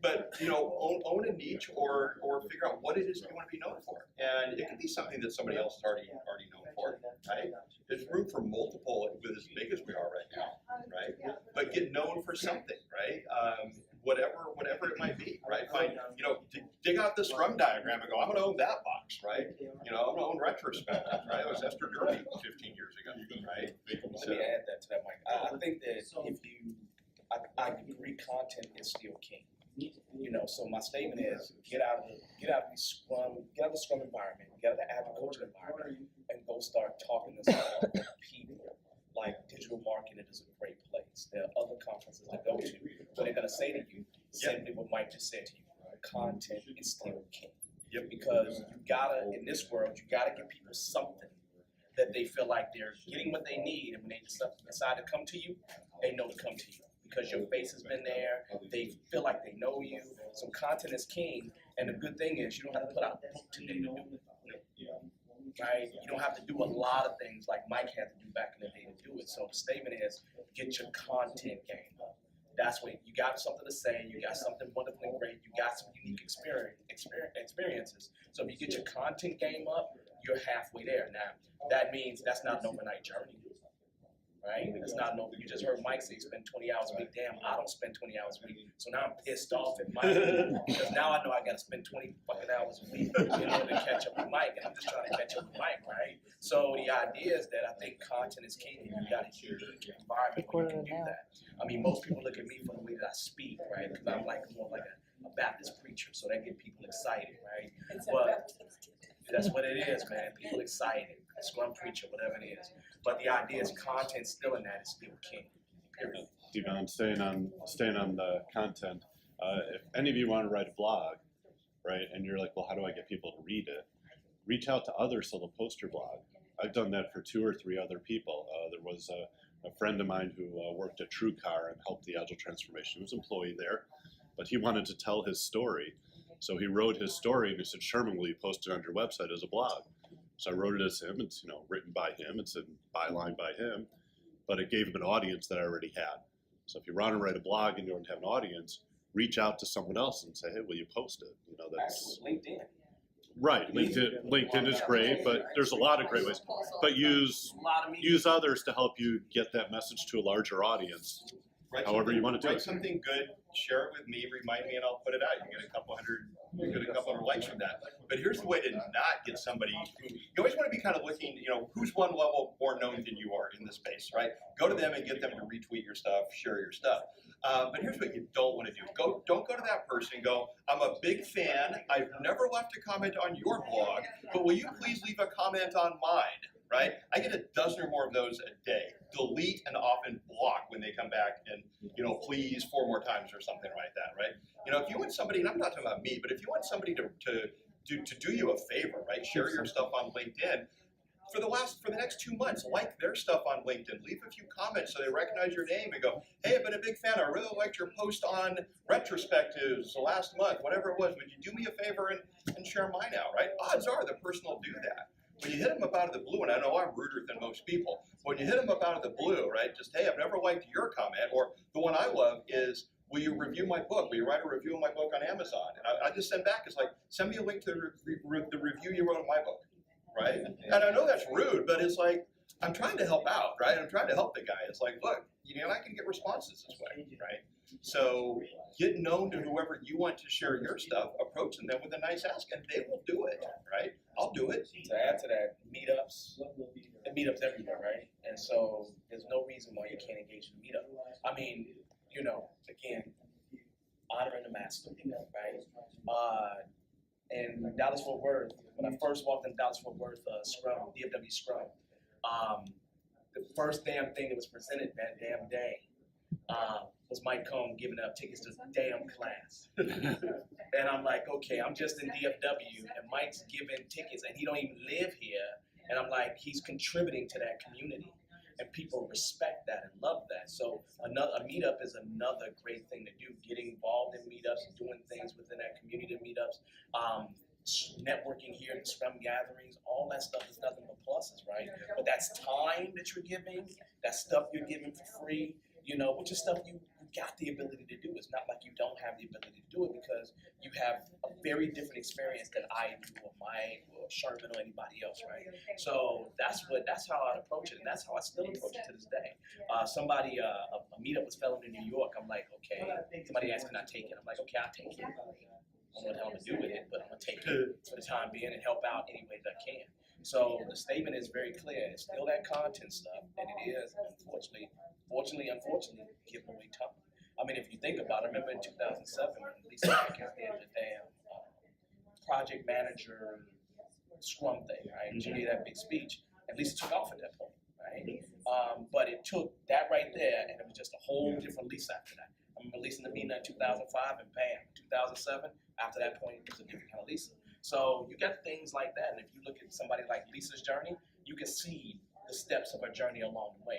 But you know, own a niche or figure out what it is you want to be known for, and it can be something that somebody else is already known for, right? There's room for multiple with as big as we are right now, right? But get known for something, right? Whatever it might be, right? Find, you know, dig out the Scrum diagram and go, I'm going to own that box, right? You know, I'm going to own retrospectives, right? It was Esther Derby 15 years ago, right? Let me add that to that, Mike. I think that if you, I agree, content is still king. You know, so my statement is get out of the Scrum environment, get out of the agriculture environment, and go start talking to some people. Like digital marketing is a great place. There are other conferences to go to where they're gonna say to you simply what Mike just said to you. Content is still king. Because you gotta, in this world, you gotta give people something that they feel like they're getting what they need, and when they decide to come to you, they know to come to you. Because your face has been there, they feel like they know you. So content is king, and the good thing is you don't have to put out a book today to do it. Right? You don't have to do a lot of things like Mike had to do back in the day to do it. So the statement is get your content game up. That's what you got, something to say, you got something wonderfully great, you got some unique experiences. So if you get your content game up, you're halfway there. Now that means that's not an overnight journey. Right? It's not no. You just heard Mike say spend 20 hours a week. Damn, I don't spend 20 hours a week. So now I'm pissed off at Mike because now I know I got to spend 20 fucking hours a week in order to catch up with Mike, and I'm just trying to catch up with Mike, right? So the idea is that I think content is king, and you got to hear the environment where you can do that. I mean, most people look at me for the way that I speak, right? Because I'm like more like a Baptist preacher, so that get people excited, right? But that's what it is, man. People excited. Scrum preacher, whatever it is. But the idea is content still in that is still king. Period. Devon, staying on the content. If any of you want to write a blog, right, and you're like, well, how do I get people to read it? Reach out to others so they'll post your blog. I've done that for 2 or 3 other people. There was a friend of mine who worked at TrueCar and helped the Agile transformation. He was an employee there, but he wanted to tell his story. So he wrote his story and he said, Sherman, will you post it on your website as a blog? So I wrote it as him. It's, you know, written by him. It's a byline by him, but it gave him an audience that I already had. So if you want to write a blog and you don't have an audience, reach out to someone else and say, hey, will you post it? You know, that's LinkedIn. Right. LinkedIn is great, but there's a lot of great ways. But use others to help you get that message to a larger audience. However you want to do it. Write something good, share it with me, remind me, and I'll put it out. You get a couple hundred likes from that. But here's the way to not get somebody who, you always want to be kind of looking, you know, who's one level more known than you are in the space, right? Go to them and get them to retweet your stuff, share your stuff. But here's what you don't want to do. Don't go to that person and go, I'm a big fan. I've never left a comment on your blog, but will you please leave a comment on mine? Right? I get a dozen or more of those a day. Delete and often block when they come back and, you know, please 4 more times or something like that, right? You know, if you want somebody, and I'm not talking about me, but if you want somebody to do you a favor, right? Share your stuff on LinkedIn. For the next 2 months, like their stuff on LinkedIn. Leave a few comments so they recognize your name and go, hey, I've been a big fan. I really liked your post on retrospectives last month, whatever it was. Would you do me a favor and share mine out, right? Odds are the person will do that. When you hit them up out of the blue, and I know I'm ruder than most people, when you hit them up out of the blue, right, just, hey, I've never liked your comment, or the one I love is, will you review my book? Will you write a review of my book on Amazon? And I just send back, it's like, send me a link to the review you wrote of my book, right? And I know that's rude, but it's like, I'm trying to help out, right? I'm trying to help the guy. It's like, look, you know, I can get responses this way, right? So get known to whoever you want to share your stuff, approaching them with a nice ask, and they will do it, right? I'll do it. To add to that, meetups everywhere, right? And so there's no reason why you can't engage in a meetup. I mean, you know, again, honoring the master, right? And Dallas-Fort Worth, when I first walked in Dallas-Fort Worth Scrum, DFW Scrum, the first damn thing that was presented that damn day was Mike Cohn giving up tickets to the damn class. And I'm like, okay, I'm just in DFW and Mike's giving tickets and he don't even live here. And I'm like, he's contributing to that community. and people respect that and love that. So a meetup is another great thing to do. Getting involved in meetups, doing things within that community meetups, networking here at Scrum gatherings, all that stuff is nothing but pluses, right? But that's time that you're giving, that's stuff you're giving for free, which is stuff you got the ability to do. It's not like you don't have the ability to do it because you have a very different experience than I do or Mike or Sherman or anybody else, right? So that's how I approach it, and that's how I still approach it to this day. A meetup was felon in New York. I'm like, okay. Somebody asked, can I take it? I'm like, okay, I'll take it. I don't know what the hell to do with it, but I'm gonna take it for the time being and help out any way that I can. So the statement is very clear. It's still that content stuff, and it is, unfortunately, giving away time. I mean, if you think about it, I remember in 2007 when Lisa Atkins did the damn project manager Scrum thing, right? She did that big speech, and Lisa took off at that point, right? But it took that right there, and it was just a whole different Lisa after that. I remember Lisa in the meeting in 2005, and bam, 2007, after that point, it was a different kind of Lisa. So you got things like that, and if you look at somebody like Lisa's journey, you can see the steps of her journey along the way.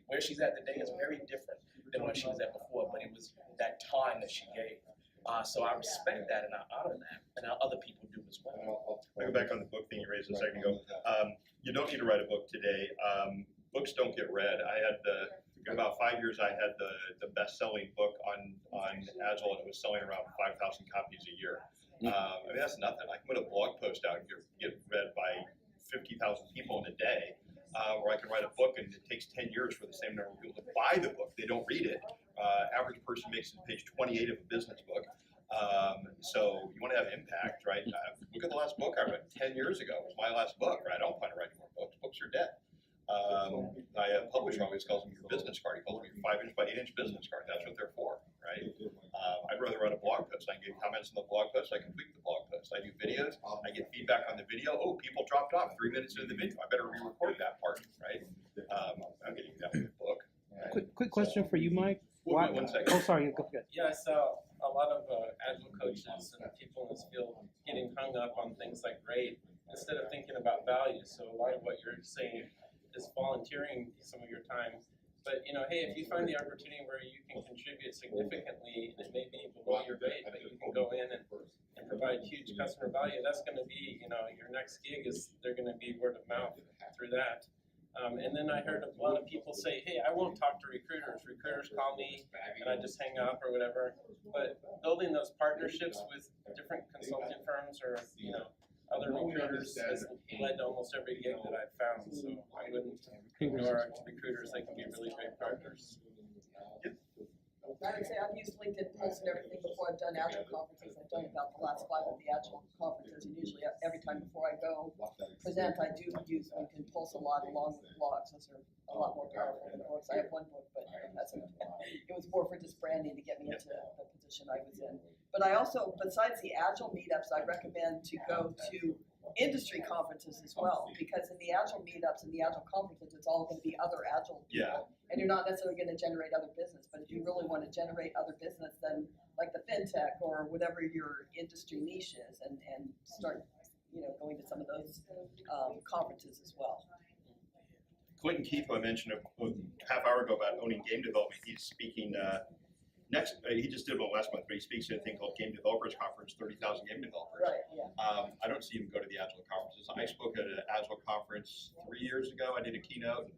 Where she's at today is very different than where she was at before, but it was that time that she gave. So I respect that and I honor that, and other people do as well. I'll go back on the book thing you raised a second ago. You don't need to write a book today. Books don't get read. I had in about 5 years, I had the best-selling book on Agile, and it was selling around 5,000 copies a year. I mean, that's nothing. I can put a blog post out and get read by 50,000 people in a day, or I can write a book and it takes 10 years for the same number of people to buy the book. They don't read it. Average person makes it to page 28 of a business book. So you want to have impact, right? Look at the last book I read 10 years ago. It was my last book, right? I don't plan to write more books. Books are dead. My publisher always calls them your business card. He calls them your 5-inch by 8-inch business card. That's what they're for, right? I'd rather write a blog post. I get comments on the blog post. I can tweak the blog post. I do videos. I get feedback on the video. Oh, people dropped off 3 minutes into the video. I better re-record that part, right? I'm getting that with the book. Right? Quick question for you, Mike. Wait, 1 second. Oh, sorry. Go ahead. Yeah, I saw a lot of Agile coaches and people in this field getting hung up on things like rate instead of thinking about value. So a lot of what you're saying is volunteering some of your time. But, hey, if you find the opportunity where you can contribute significantly, and it may be below your rate, but you can go in and provide huge customer value, that's going to be, your next gig is they're going to be word of mouth through that. And then I heard a lot of people say, hey, I won't talk to recruiters. Recruiters call me and I just hang up or whatever. But building those partnerships with different consulting firms or, other recruiters has led to almost every gig that I've found. So I wouldn't ignore recruiters. They can be really great partners. I would say I've used LinkedIn Pulse and everything before I've done Agile conferences. I've done about the last 5 of the Agile conferences, and usually every time before I go present, I do use LinkedIn Pulse a lot along with blogs. Those are a lot more powerful than books. I have one book, but it was more for just branding to get me into the position I was in. But I also, besides the Agile meetups, I recommend to go to industry conferences as well, because in the Agile meetups and the Agile conferences, it's all going to be other Agile people. And you're not necessarily going to generate other business, but if you really want to generate other business, then like the fintech or whatever your industry niche is, and start going to some of those conferences as well. Clinton Keith, who I mentioned a half hour ago about owning game development, he's speaking next. He just did one last month, but he speaks at a thing called Game Developers Conference, 30,000 game developers. Right, yeah. I don't see him go to the Agile conferences. I spoke at an Agile conference 3 years ago. I did a keynote.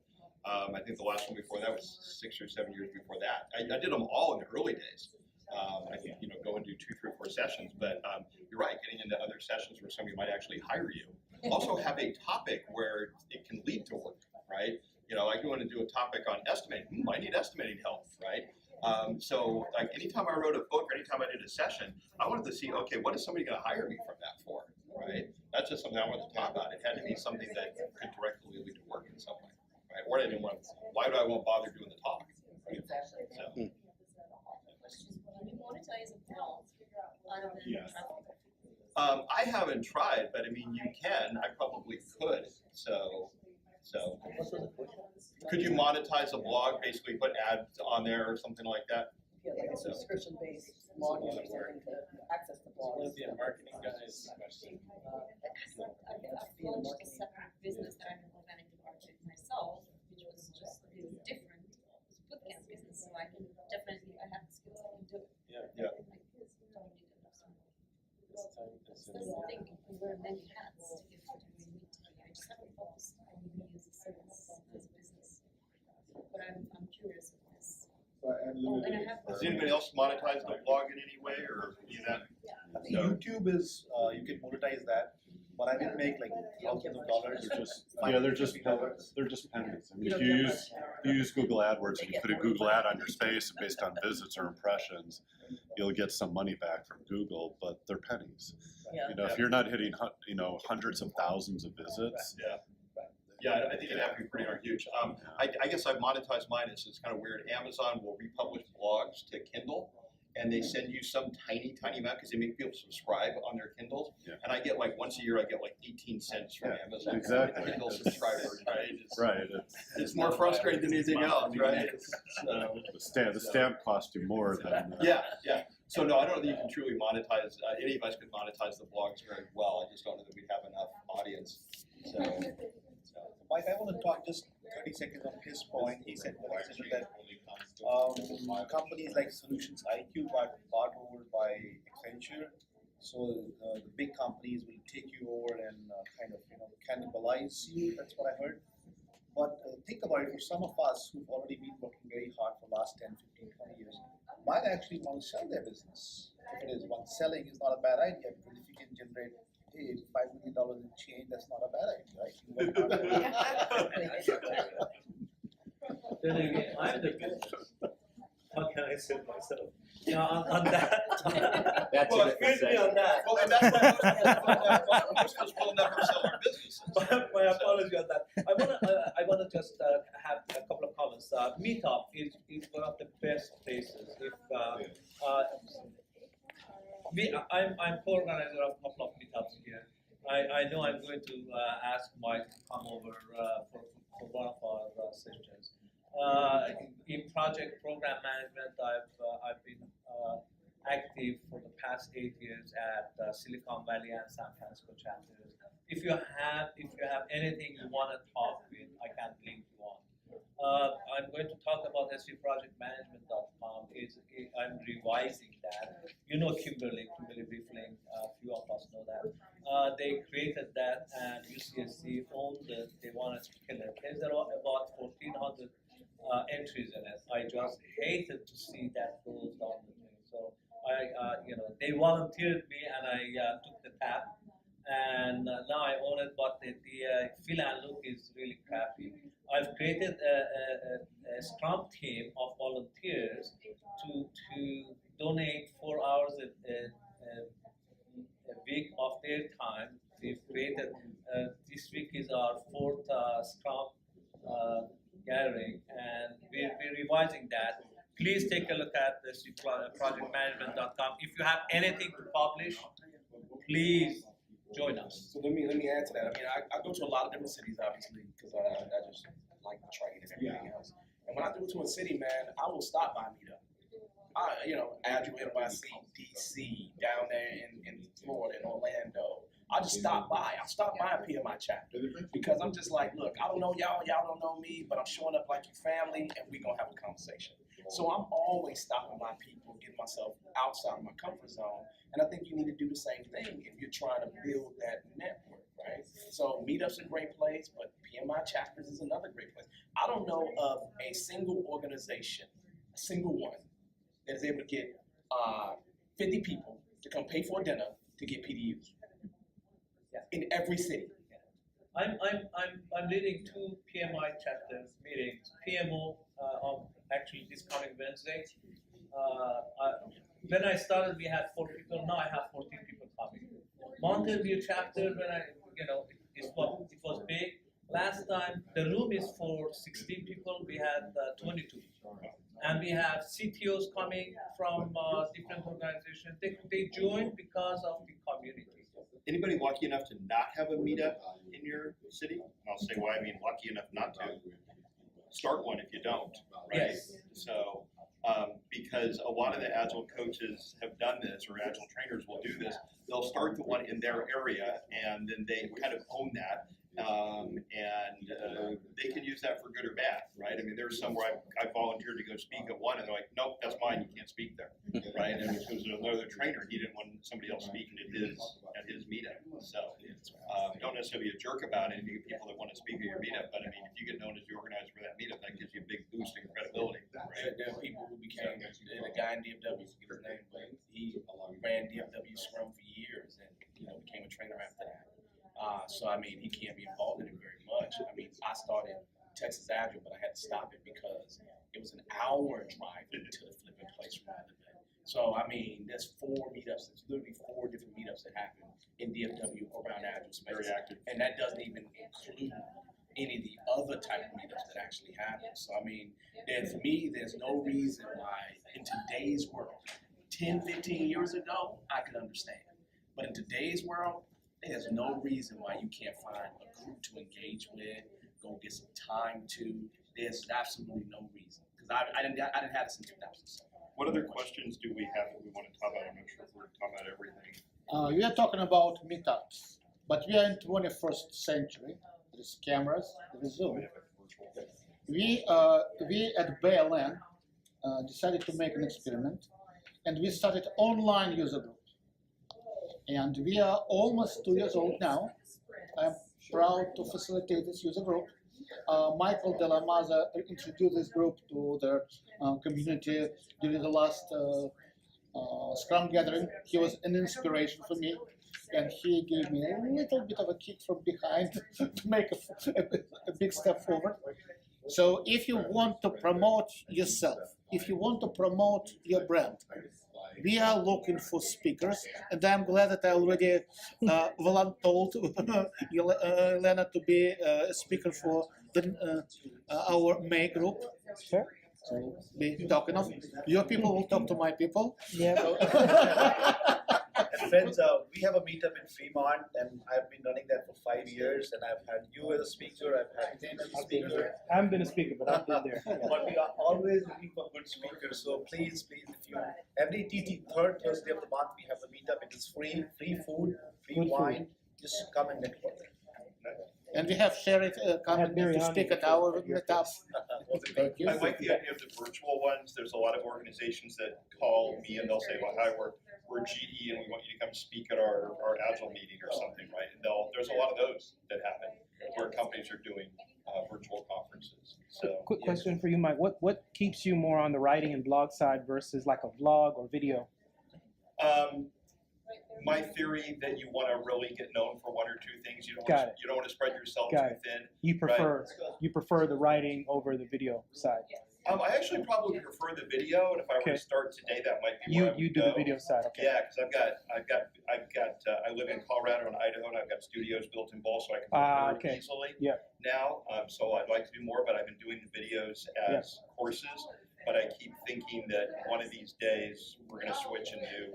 I think the last one before that was 6 or 7 years before that. I did them all in the early days. I think, go and do 2, 3, 4 sessions, but you're right, getting into other sessions where somebody might actually hire you. Also have a topic where it can lead to work, right? Like you want to do a topic on estimating. I need estimating help, right? So like anytime I wrote a book or anytime I did a session, I wanted to see, okay, what is somebody going to hire me from that for, right? That's just something I wanted to talk about. It had to be something that could directly lead to work in some way, right? Or I didn't want, why do I want to bother doing the talk? Right? Exactly. So. Can you monetize a blog other than traffic? I haven't tried, but I mean, you can. I probably could. So could you monetize a blog, basically put ads on there or something like that? Yeah, like a subscription-based login or something to access the blog. One of the marketing guys. I've launched a separate business that I have organically marketed myself, which was I can definitely, I have the skills, I can do it. Yeah. My peers don't need enough support. That's the thing, we wear many hats to get to where we need to be. I just haven't focused on me as a sales, as a business. But I'm curious of this. Oh, and I have. Does anybody else monetize the blog in any way, or do that? I think YouTube is, you can monetize that, but I didn't make like thousands of dollars. They're just pennies. I mean, if you use Google AdWords and you put a Google ad on your space based on visits or impressions, you'll get some money back from Google, but they're pennies. Yeah. You know, if you're not hitting hundreds of thousands of visits. Yeah, I think it'd have to be pretty darn huge. I guess I've monetized mine. It's kind of weird. Amazon will republish blogs to Kindle, and they send you some tiny amount because they make people subscribe on their Kindles. Yeah. And I get like once a year, I get like 18 cents from Amazon. Exactly. Kindle subscribers, right? It's more more frustrating than anything else, right? The stamp costs you more than. Yeah. So no, I don't think you can truly monetize. Any of us could monetize the blogs very well. I just don't know that we'd have enough audience. So. Mike, I want to talk just 30 seconds on his point. He said that companies like Solutions IQ got bought over by Accenture, so the big companies will take you over and kind of cannibalize you. That's what I heard. But think about it, for some of us who've already been working very hard for the last 10, 15, 20 years, might actually want to sell their business. If it is one, selling is not a bad idea, because if you can generate $5 million in change, that's not a bad idea, right? Then again, I'm the business. How can I sell myself? On that. That's well, excuse me on that. Well, and that's most of us will never sell our businesses. My apology on that. I wanna just have a couple of comments. Meetup is one of the best places. I'm co-organizer of a couple of meetups here. I know I'm going to ask Mike to come over for one of our sessions. In project program management, I've been active for the past 8 years at Silicon Valley and San Francisco chapters. If you have anything you want to talk with, I can link you on. I'm going to talk about svprojectmanagement.com. I'm revising that. You know Kimberly Briefling, a few of us know that. They created that, and UCSC owned it. They wanted to kill it. There's about 1,400 entries in it. I just hated to see that goes down the drain. So they volunteered me, and I took the tab. And now I own it, but the feel and look is really crappy. I've created a Scrum team of volunteers to donate 4 hours a week of their time. We've created, this week is our 4th Scrum gathering, and we're revising that. Please take a look at the svprojectmanagement.com. If you have anything to publish, please join us. So let me add to that. I mean, I go to a lot of different cities, obviously, because I just like the train and everything else. And when I go to a city, man, I will stop by Meetup. Agile NYC, DC, down there in Florida, in Orlando. I just stop by. I stop by a PMI chapter because I'm just like, look, I don't know y'all don't know me, but I'm showing up like your family, and we're gonna have a conversation. So I'm always stopping by people, getting myself outside of my comfort zone, and I think you need to do the same thing if you're trying to build that network, right? So Meetup's a great place, but PMI chapters is another great place. I don't know of a single organization, a single one, that is able to get 50 people to come pay for a dinner to get PDUs in every city. I'm leading 2 PMI chapters meetings. PMO actually this coming Wednesday. When I started, we had 4 people. Now I have 14 people coming. Mountain View chapter, it was big. Last time the room is for 16 people. We had 22. And we have CTOs coming from different organizations. They joined because of the community. Anybody lucky enough to not have a meetup in your city? And I'll say why I mean lucky enough not to. Start one if you don't, right? Yes. So, because a lot of the Agile coaches have done this, or Agile trainers will do this, they'll start the one in their area, and then they kind of own that, and they can use that for good or bad, right? I mean, there's somewhere I volunteered to go speak at one, and they're like, nope, that's mine, you can't speak there, right? And it was another trainer, he didn't want somebody else speaking at his meetup. So don't necessarily be a jerk about it if you get people that want to speak at your meetup, but I mean, if you get known as the organizer for that meetup, that gives you a big boost in credibility, right? There are people who became, the guy in DFW, forget his name, but he ran DFW Scrum for years and, became a trainer after that. So, I mean, he can't be involved in it very much. I mean, I started Texas Agile, but I had to stop it because it was an hour drive to the flipping place from where I live at. So, I mean, there's 4 meetups. There's literally 4 different meetups that happen in DFW around Agile space. Very active. And that doesn't even include any of the other type of meetups that actually happen. So, I mean, for me, there's no reason why in today's world, 10, 15 years ago, I could understand. But in today's world, there's no reason why you can't find a group to engage with, go get some time to. There's absolutely no reason. Because I didn't have this in 2007. What other questions do we have that we want to talk about? I'm not sure if we're talking about everything. We are talking about meetups, but we are in 21st century. There is cameras, there is Zoom. We at BLN decided to make an experiment, and we started online user group. And we are almost 2 years old now. I'm proud to facilitate this user group. Michael de la Maza introduced this group to the community during the last Scrum gathering. He was an inspiration for me, and he gave me a little bit of a kick from behind to make a big step forward. So if you want to promote yourself, if you want to promote your brand, we are looking for speakers, and I'm glad that I already told Elena to be a speaker for our May group. Sure. So be talking of your people will talk to my people. Yeah. And friends, we have a meetup in Fremont, and I've been running that for 5 years, and I've had you as a speaker, I've had Tim as a speaker. I haven't been a speaker, but I've been there. Yeah. But we are always looking for good speakers, so please, if you, every third Thursday of the month, we have the meetup. It is free food, free Good wine, food. just come and network. And we have Sherry coming to speak at our meetup. Thank you. I like the idea of the virtual ones. There's a lot of organizations that call me and they'll say, well, hi, we're GE and we want you to come speak at our Agile meeting or something, right? And there's a lot of those that happen where companies are doing virtual conferences. So, Quick question for you, Mike. What keeps you more on the writing and blog side versus like a vlog or video? My theory that you want to really get known for 1 or 2 things. You don't want to spread yourself too thin. You prefer the writing over the video side. I actually probably prefer the video, and if I were to start today, that might be where I would you do go. the video side. Okay. Yeah, because I live in Colorado and Idaho, and I've got studios built in both, so I can record easily now. So I'd like to do more, but I've been doing the videos as courses. But I keep thinking that one of these days we're going to switch and do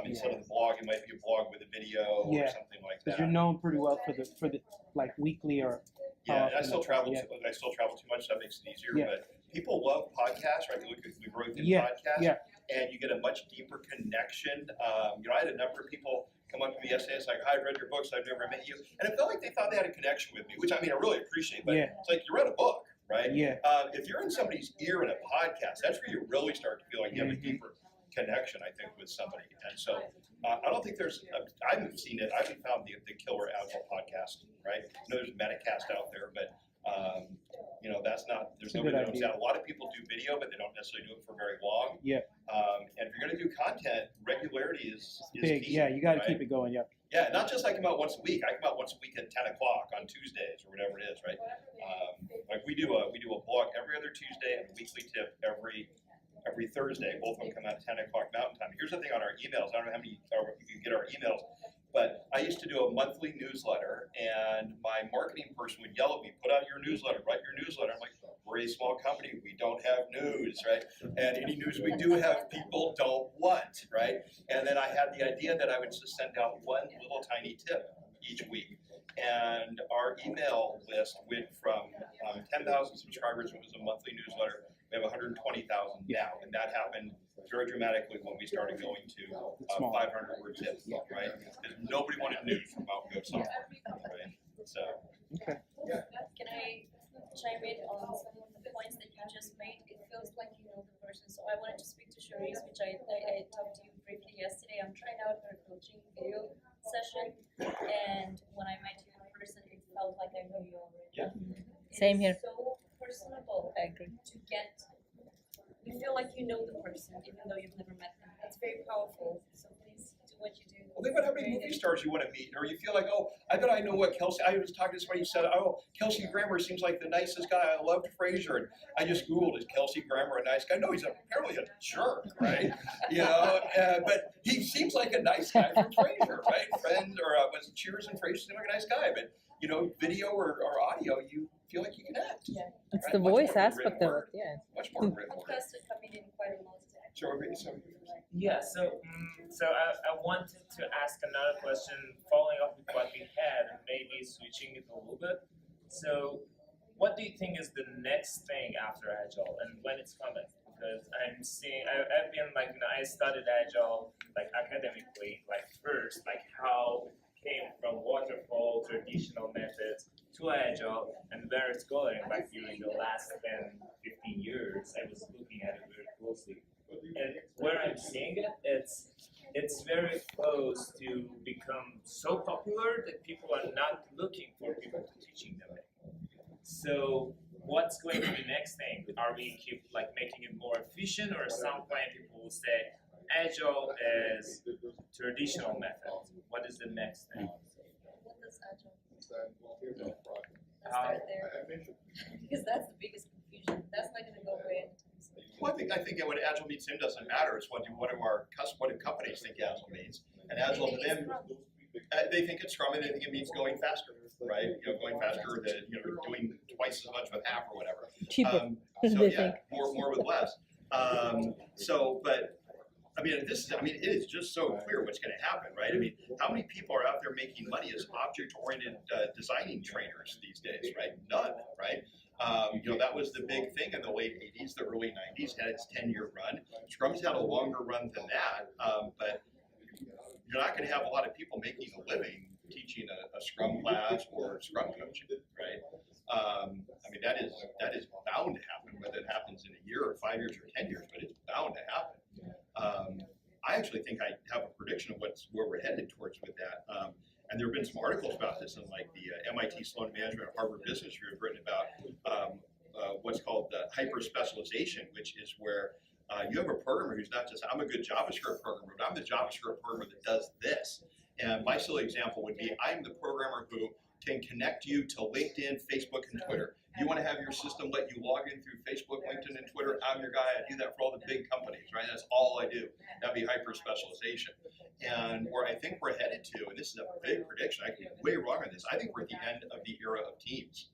instead of the blog, it might be a blog with a video or something like that. Because you're known pretty well for the like weekly or. Yeah, and I still travel. I still travel too much. So that makes it easier. But people love podcasts, right? You look at the growth in podcasts, and you get a much deeper connection. I had a number of people come up to me yesterday. It's like, "Hi, I read your books. I've never met you," and it felt like they thought they had a connection with me, which I mean, I really appreciate. But it's like you read a book. Right? Yeah. If you're in somebody's ear in a podcast, that's where you really start to feel like you have a deeper connection, I think, with somebody. And so I don't think I haven't seen it. I haven't found the killer Agile podcast, right? I know there's Metacast out there, but that's not, there's nobody that knows that. A lot of people do video, but they don't necessarily do it for very long. Yeah. And if you're going to do content, regularity is big. key. Yeah, you got to keep it going. Yeah. Yeah, not just I come out once a week. I come out once a week at 10 o'clock on Tuesdays or whatever it is, right? Like we do a blog every other Tuesday and a weekly tip every Thursday. Both of them come out at 10 o'clock Mountain Time. Here's the thing on our emails. I don't know how many if you get our emails, but I used to do a monthly newsletter, and my marketing person would yell at me, "Put out your newsletter, write your newsletter." I'm like, "We're a small company. We don't have news, right? And any news we do have, people don't want, right?" And then I had the idea that I would just send out one little tiny tip each week. And our email list went from 10,000 subscribers. It was a monthly newsletter. We have 120,000 now, and that happened very dramatically when we started going to 500-word tips, right? Because nobody wanted news from Mountain Goat Software, right? So. Okay. Can I chime in on some of the points that you just made. It feels like you know the person. So I wanted to speak to Charisse, which I talked to you briefly yesterday. I'm trying out her coaching video session, and when I met you in person, it felt like I knew you already. Yeah. Same here. So personable. I agree. To get, you feel like you know the person, even though you've never met them. That's very powerful. So please do what you do. Well, think about how many movie stars you want to meet, or you feel like, oh, I bet I know what Kelsey. I was talking to somebody who said, oh, Kelsey Grammer seems like the nicest guy. I loved Frasier, and I just Googled, is Kelsey Grammer a nice guy? No, he's apparently a jerk, right? But he seems like a nice guy from Frasier, right? Friend, or was it Cheers and Frasier seemed like a nice guy, but video or audio, you feel like you can act. Yeah. Right? It's the Much voice more aspect written of word. it, yeah. Much more written word. Podcast is coming in quite a lot. Yeah, so I wanted to ask another question following up with what we had and maybe switching it a little bit. So what do you think is the next thing after Agile and when it's coming? Because I'm seeing, I've been like, I studied Agile like academically, like first, like how came from waterfall traditional methods to Agile and where it's going, like during the last 10, 15 years, I was looking at it very closely. And where I'm seeing it, it's very close to become so popular that people are not looking for people to teaching them it. So what's going to be next thing? Are we keep like making it more efficient, or some point people will say Agile is traditional methods? What is the next thing? What does Agile? How? Start there. Because that's the biggest confusion. That's not going to go away anytime soon. Well, I think what Agile means to him doesn't matter. It's what do companies think Agile means, and Agile to them, they think it's Scrum, and they think it means going faster, right? Going faster than doing twice as much with half or whatever. Cheaper. So yeah, more with less. But I mean, it is just so clear what's going to happen, right? I mean, how many people are out there making money as object-oriented designing trainers these days, right? None, right? That was the big thing in the late 80s, the early 90s, had its 10-year run. Scrum's had a longer run than that, but you're not going to have a lot of people making a living teaching a Scrum class or Scrum coaching, right? That is bound to happen, whether it happens in a year or 5 years or 10 years, but it's bound to happen. I actually think I have a prediction of where we're headed towards with that. And there have been some articles about this in like the MIT Sloan Management or Harvard Business Review have written about what's called hyper specialization, which is where you have a programmer who's not just, I'm a good JavaScript programmer, but I'm the JavaScript programmer that does this. And my silly example would be, I'm the programmer who can connect you to LinkedIn, Facebook, and Twitter. You want to have your system let you log in through Facebook, LinkedIn, and Twitter, I'm your guy. I do that for all the big companies, right? That's all I do. That'd be hyper specialization. And where I think we're headed to, and this is a big prediction, I could be way wrong on this, I think we're at the end of the era of teams.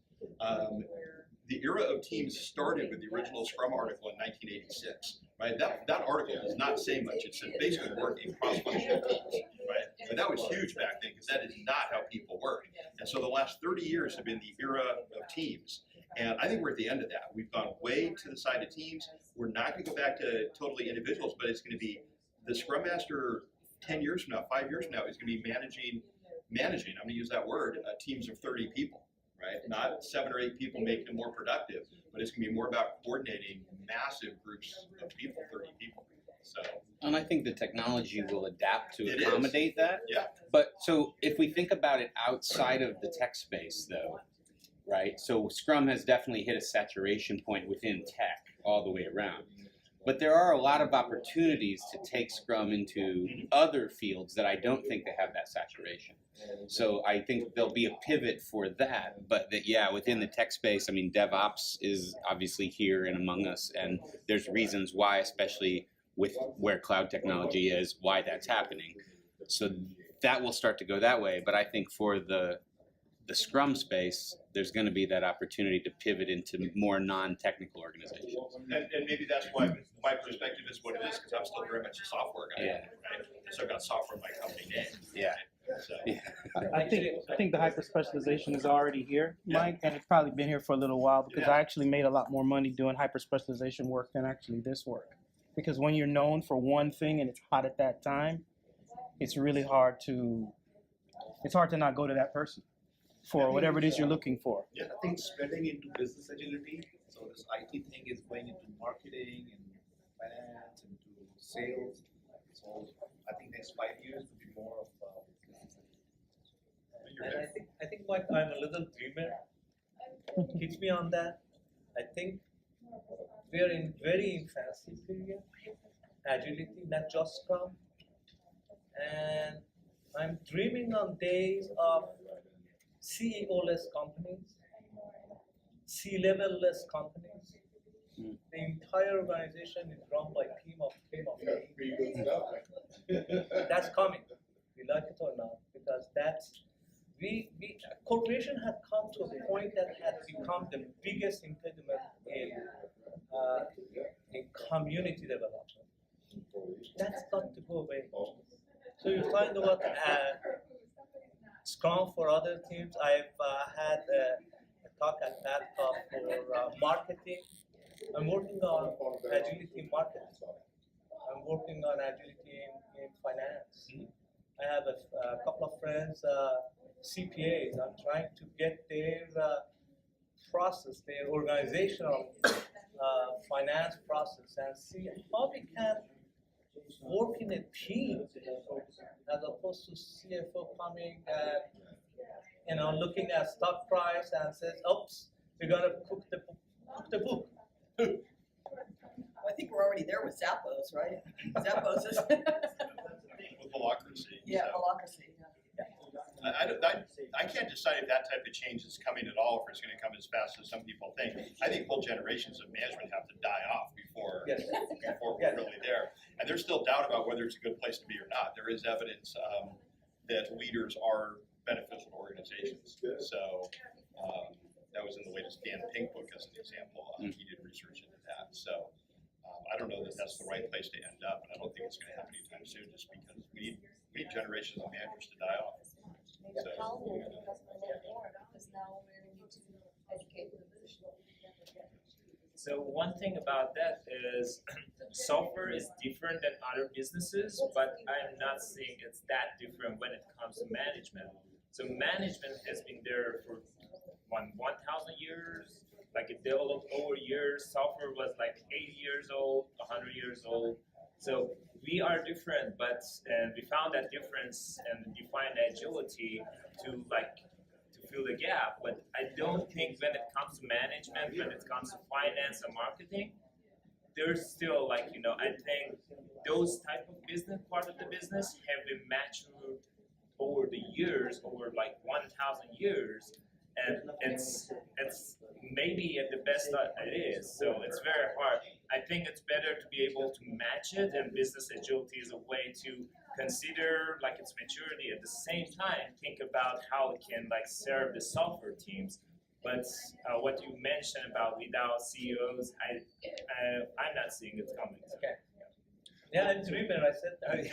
The era of teams started with the original Scrum article in 1986, right? That article does not say much. It said basically working cross-functional teams, right? And that was huge back then because that is not how people work. And so the last 30 years have been the era of teams. And I think we're at the end of that. We've gone way to the side of teams. We're not going to go back to totally individuals, but it's going to be the Scrum Master 10 years from now, 5 years from now, is going to be managing, I'm going to use that word, teams of 30 people. Right? Not 7 or 8 people making them more productive, but it's going to be more about coordinating massive groups of people, 30 people. So, and I think the technology will adapt to accommodate that. Yeah. But so if we think about it outside of the tech space, though, right? So Scrum has definitely hit a saturation point within tech all the way around. But there are a lot of opportunities to take Scrum into other fields that I don't think they have that saturation. So I think there'll be a pivot for that, but that, yeah, within the tech space, I mean, DevOps is obviously here and among us, and there's reasons why, especially with where cloud technology is, why that's happening. So that will start to go that way, but I think for the Scrum space, there's going to be that opportunity to pivot into more non-technical organizations. And maybe that's why my perspective is what it is, because I'm still very much a software guy, Yeah. right? So I've got software in my company name. Yeah. Right? So, Yeah. I think the hyper specialization is already here, Mike, and it's probably been here for a little while because I actually made a lot more money doing hyper specialization work than actually this work. Because when you're known for one thing and it's hot at that time, it's really hard to not go to that person. for whatever it is you're looking for. Yeah, I think spreading into business agility. So this IT thing is going into marketing and finance, into sales. So I think next 5 years will be more of business agility. And I think Mike, I'm a little dreamer. Teach me on that. I think we are in very infancy period. Agility, not just Scrum. And I'm dreaming on days of CEO-less companies, C-level-less companies. The entire organization is run by team of That's coming. We like it or not, because that's corporation had come to a point that had become the biggest impediment in community development. That's got to go away. So you're talking about Scrum for other teams. I've had a talk at NATCOP for marketing. I'm working on agility marketing. I'm working on agility in finance. I have a couple of friends, CPAs. I'm trying to get their process, their organizational finance process, and see how we can work in a team as opposed to CFO coming and looking at stock price and says, "Oops, we gotta cook the book." I think we're already there with Zappos, right? Zappos is. With holacracy. Yeah, so. holacracy. I can't decide if that type of change is coming at all, or if it's going to come as fast as some people think. I think whole generations of management have to die off before we're really there. And there's still doubt about whether it's a good place to be or not. There is evidence that leaders are beneficial to organizations. So that was in the latest Dan Pink book as an example. He did research into that. So I don't know that that's the right place to end up, and I don't think it's going to happen anytime soon, just because we need generations of managers to die off. How will it more? Because now we really need to educate the leadership. So one thing about that is software is different than other businesses, but I'm not seeing it's that different when it comes to management. So management has been there for 1,000 years, like it developed over years. Software was like 80 years old, 100 years old. So we are different, but we found that difference and defined agility to fill the gap. But I don't think when it comes to management, when it comes to finance and marketing, there's still I think those type of business, part of the business have been matured over the years, over like 1,000 years. And it's maybe at the best it is, so it's very hard. I think it's better to be able to match it, and business agility is a way to consider its maturity. At the same time, think about how it can serve the software teams. But what you mentioned about without CEOs, I'm not seeing it coming. Okay. Yeah, I'm dreaming. I said that.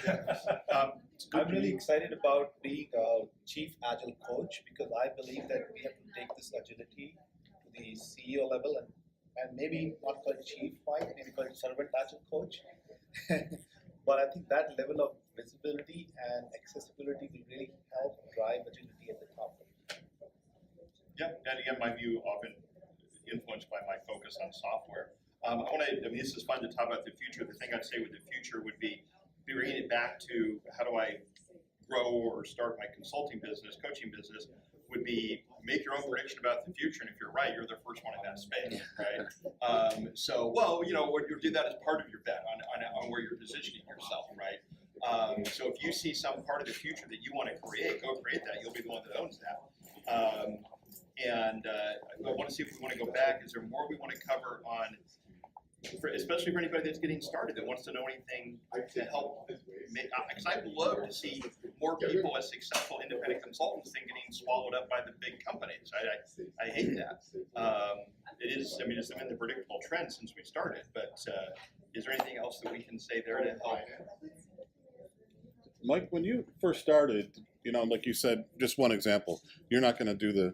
I'm really excited about being a chief agile coach, because I believe that we have to take this agility to the CEO level, and maybe not call it chief, Mike, maybe call it servant agile coach. But I think that level of visibility and accessibility will really help drive agility at the top. Yeah, and again, my view often influenced by my focus on software. This is fun to talk about the future. The thing I'd say with the future would be bringing it back to how do I grow or start my consulting business, coaching business, would be make your own prediction about the future. And if you're right, you're the first one in that space, right? You do that as part of your bet on where you're positioning yourself, right? So if you see some part of the future that you want to create, go create that. You'll be the one that owns that. I want to see if we want to go back. Is there more we want to cover on, especially for anybody that's getting started that wants to know anything to help? Because I would love to see more people as successful independent consultants than getting swallowed up by the big companies. I hate that. It's been the predictable trend since we started. But is there anything else that we can say there to help? Mike, when you first started, like you said, just one example, you're not going to do the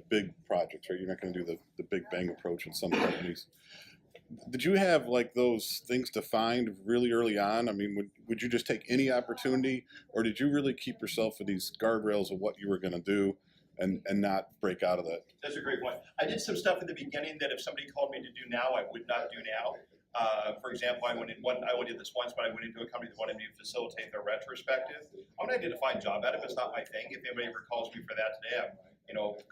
big projects, right? You're not going to do the big bang approach with some companies. Did you have those things defined really early on? I mean, would you just take any opportunity, or did you really keep yourself with these guardrails of what you were going to do? and not break out of that. That's a great point. I did some stuff in the beginning that if somebody called me to do now, I would not do now. For example, I only did this once, but I went into a company that wanted me to facilitate their retrospective. I did a fine job at it, but it's not my thing. If anybody ever calls me for that today,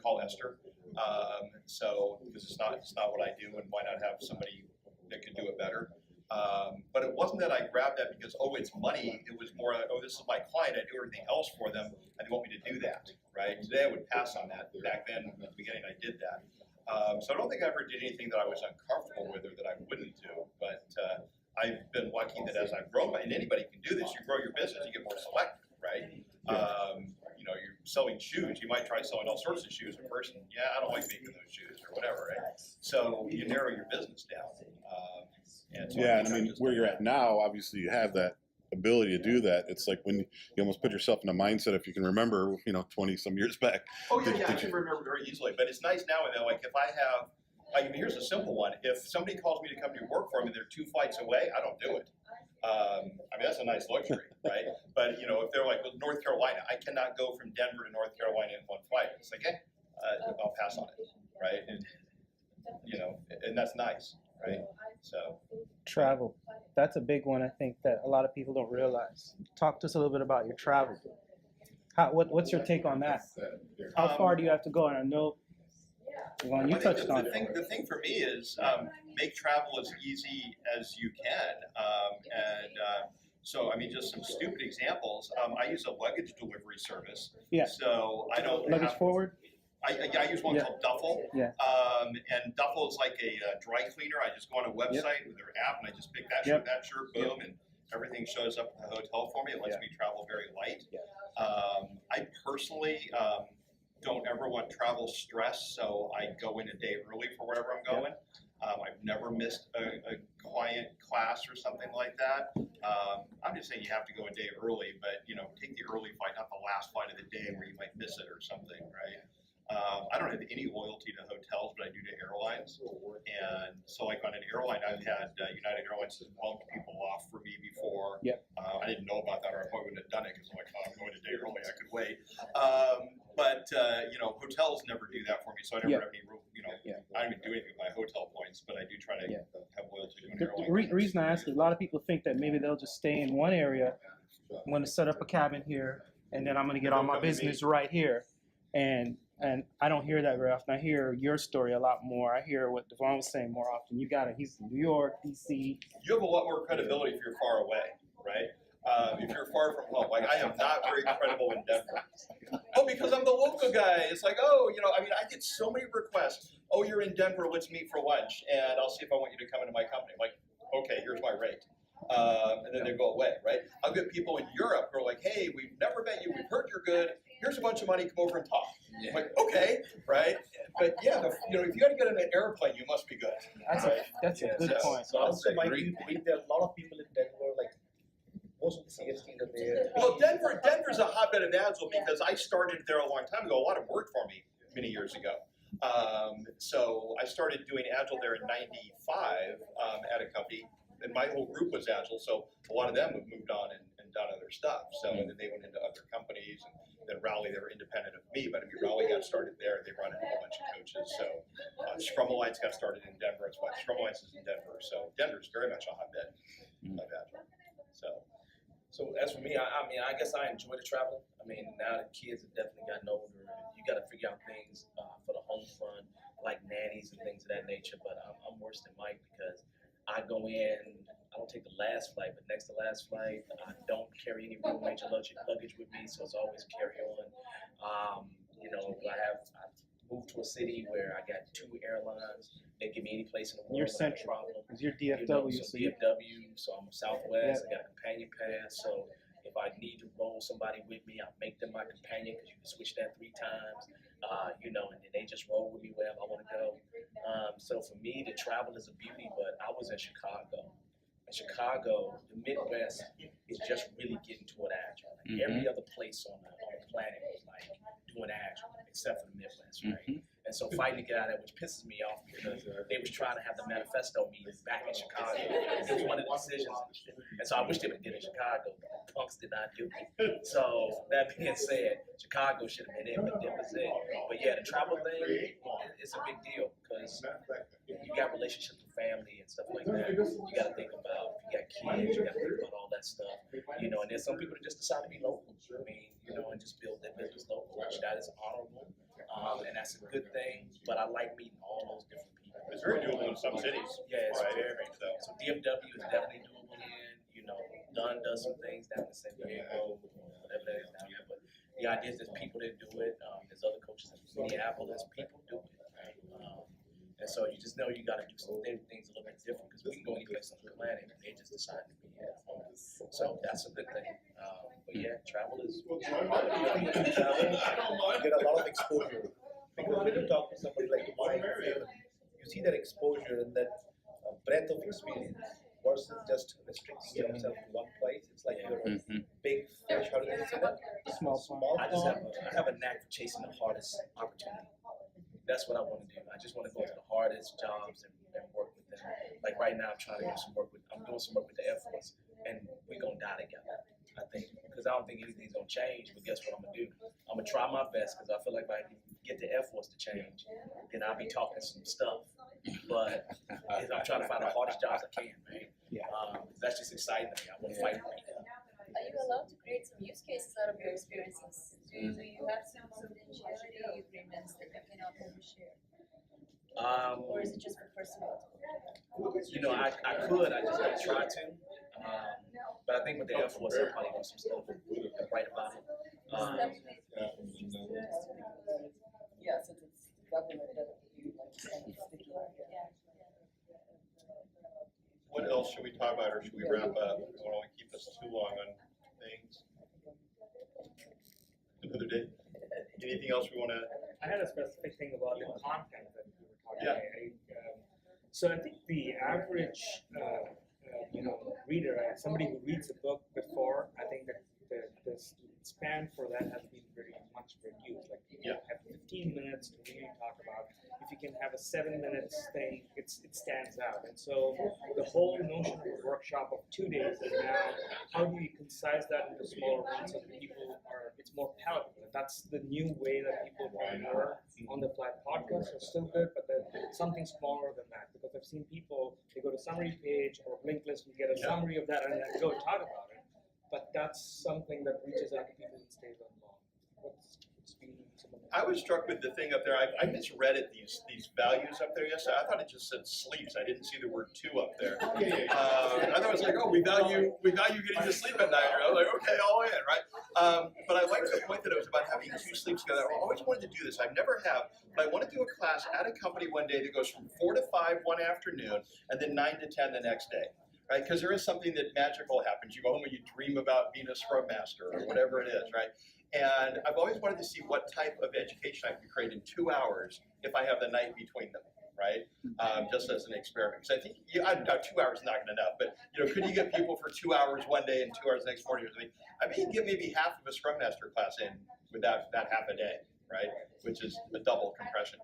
call Esther. Because it's not what I do, and why not have somebody that could do it better? But it wasn't that I grabbed that because, it's money. It was more like, this is my client. I do everything else for them, and they want me to do that, right? Today I would pass on that. Back then, at the beginning, I did that. So I don't think I ever did anything that I was uncomfortable with or that I wouldn't do. But I've been lucky that as I've grown, and anybody can do this, you grow your business, you get more selective, right? You're selling shoes. You might try selling all sorts of shoes at first, and I don't like making those shoes or whatever, right? So you narrow your business down. And I mean, where you're at now, obviously you have that ability to do that. It's like when you almost put yourself in a mindset, if you can remember, 20 some years back. I can remember very easily. But it's nice now, like if I have, here's a simple one. If somebody calls me to come to work for them and they're 2 flights away, I don't do it. That's a nice luxury, right? But if they're like North Carolina, I cannot go from Denver to North Carolina in one flight. It's like, I'll pass on it, right? And that's nice, right? So travel, that's a big one. I think that a lot of people don't realize. Talk to us a little bit about your travel. What's your take on that? How far do you have to go? And I know, you touched on it. The thing for me is make travel as easy as you can. Just some stupid examples. I use a luggage delivery service. Yeah. So I don't luggage forward. I use one called Duffel. Yeah. And Duffel is like a dry cleaner. I just go on a website with their app and I just pick that shirt, that shirt, boom, and everything shows up at the hotel for me. It lets me travel very light. I personally don't ever want travel stress, so I go in a day early for wherever I'm going. I've never missed a client class or something like that. I'm just saying you have to go a day early, but take the early flight, not the last flight of the day where you might miss it or something, right? I don't have any loyalty to hotels, but I do to airlines. And so like on an airline, I've had United Airlines has bumped people off for me before. I didn't know about that, or I probably wouldn't have done it because I'm like, I'm going a day early, I could wait. But hotels never do that for me, so I never have any rule. I don't even do anything with my hotel points, but I do try to have loyalty to an airline. The reason I ask is a lot of people think that maybe they'll just stay in one area. I'm going to set up a cabin here, and then I'm going to get all my business right here. And I don't hear that very often. I hear your story a lot more. I hear what Devon was saying more often. He's in New York, DC. You have a lot more credibility if you're far away, right? If you're far from home, like I am not very credible in Denver. Because I'm the local guy. It's like, I get so many requests. You're in Denver, let's meet for lunch, and I'll see if I want you to come into my company. I'm like, okay, here's my rate. And then they go away, right? I'll get people in Europe who are like, hey, we've never met you, we've heard you're good, here's a bunch of money, come over and talk. I'm like, okay, right? But if you got to get in an airplane, you must be good. That's a good point. So also, Mike, do you think there are a lot of people in Denver, like most of the CSTs are there? Well, Denver's a hotbed of Agile because I started there a long time ago. A lot of work for me many years ago. So I started doing Agile there in '95 at a company. And my whole group was Agile, so a lot of them have moved on and done other stuff. So and then they went into other companies, and then Raleigh, they were independent of me, but Raleigh got started there. They brought in a whole bunch of coaches. So Scrum Alliance got started in Denver. That's why Scrum Alliance is in Denver. So Denver's very much a hotbed of Agile. So as for me, I guess I enjoy the travel. Now the kids have definitely gotten older. You got to figure out things for the home front, like nannies and things of that nature. But I'm worse than Mike because I go in, I don't take the last flight, but next to last flight, I don't carry any real major luggage with me, so it's always carry on. I moved to a city where I got 2 airlines. They give me any place in the world. You're central. Because you're DFW. So DFW, so I'm Southwest. I got a companion pass, so if I need to roll somebody with me, I'll make them my companion because you can switch that 3 times. And then they just roll with me wherever I want to go. So for me, the travel is a beauty, but I was in Chicago. In Chicago, the Midwest is just really getting toward Agile. Every other place on the planet was like doing Agile, except for the Midwest, right? And And so fighting to get out of that, which pisses me off because they was trying to have the manifesto meeting back in Chicago. It was one of the decisions. And so I wish they would have did it in Chicago. The punks did not do it. So that being said, Chicago should have been in, but that was it. But yeah, the travel thing, it's a big deal because you got relationships with family and stuff like that. You got to think about, if you got kids, you got to think about all that stuff. You know, and there's some people that just decide to be local. I mean, you know, and just build their business local, which that is honorable. And that's a good thing, but I like meeting all those different people. It's very doable in some cities. Yeah, it's right? very doable. So DFW is definitely doable in, you know, Dunn does some things down in San Diego, whatever that is down there. But the idea is there's people that do it. There's other coaches in Minneapolis, people do it, right? And so you just know you got to do some things a little bit different because we can go any place on the planet and they just decide to be at home. So that's a good thing. But yeah, travel is. Travel, you get a lot of exposure because when you talk to somebody like Mike, you see that exposure and that breadth of experience versus just restricting yourself to one place. It's like you're a big fish. How do you say that? Small. I have a knack for chasing the hardest opportunity. That's what I want to do. I just want to go to the hardest jobs and work with them. Like right now, I'm doing some work with the Air Force, and we're gonna die together. I think because I don't think anything's gonna change. But guess what I'm gonna do? I'm gonna try my best because I feel like if I can get the Air Force to change, then I'll be talking some stuff. But I'm trying to find the hardest jobs I can, right? That's just exciting to me. I want to fight for people. Are you allowed to create some use cases out of your experiences? Do you have some confidentiality agreements that you cannot overshare? Or is it just for personal? You know, I could, I just don't try to. But I think with the Air Force, I'll probably do some stuff and write about it. Yeah, since it's government, it doesn't do like kind of sticky. What else should we talk about, or should we wrap up? I don't want to keep us too long on things. Another day. Anything else we want to? I had a specific thing about the content that we were talking about. So I think the average, reader, somebody who reads a book before, I think that the span for that has been very much reduced. Like you have 15 minutes to really talk about. If you can have a 7 minutes thing, it stands out. And so the whole notion of a workshop of 2 days is now, how do you concise that into smaller ones so that it's more palatable? And that's the new way that people want to learn on the flat podcast. Are still good, but then something smaller than that. Because I've seen people, they go to summary page or link list and get a summary of that and then go talk about it. But that's something that reaches out to people and stays on long. I was struck with the thing up there. I misread it, these values up there yesterday. I thought it just said sleeps. I didn't see the word two up there. I thought it was like, oh, we value getting to sleep at night. I was like, okay, all in, right? But I liked the point that it was about having 2 sleeps together. I always wanted to do this. I never have, but I want to do a class at a company one day that goes from 4 to 5 one afternoon and then 9 to 10 the next day. Right, because there is something that magical happens. You go home and you dream about being a scrum master or whatever it is, right? And I've always wanted to see what type of education I can create in 2 hours if I have the night between them, right? Just as an experiment. Because I think 2 hours is not going to enough, but could you get people for 2 hours one day and 2 hours the next morning? I mean, you can get maybe half of a scrum master class in with that half a day, right? Which is a double compression.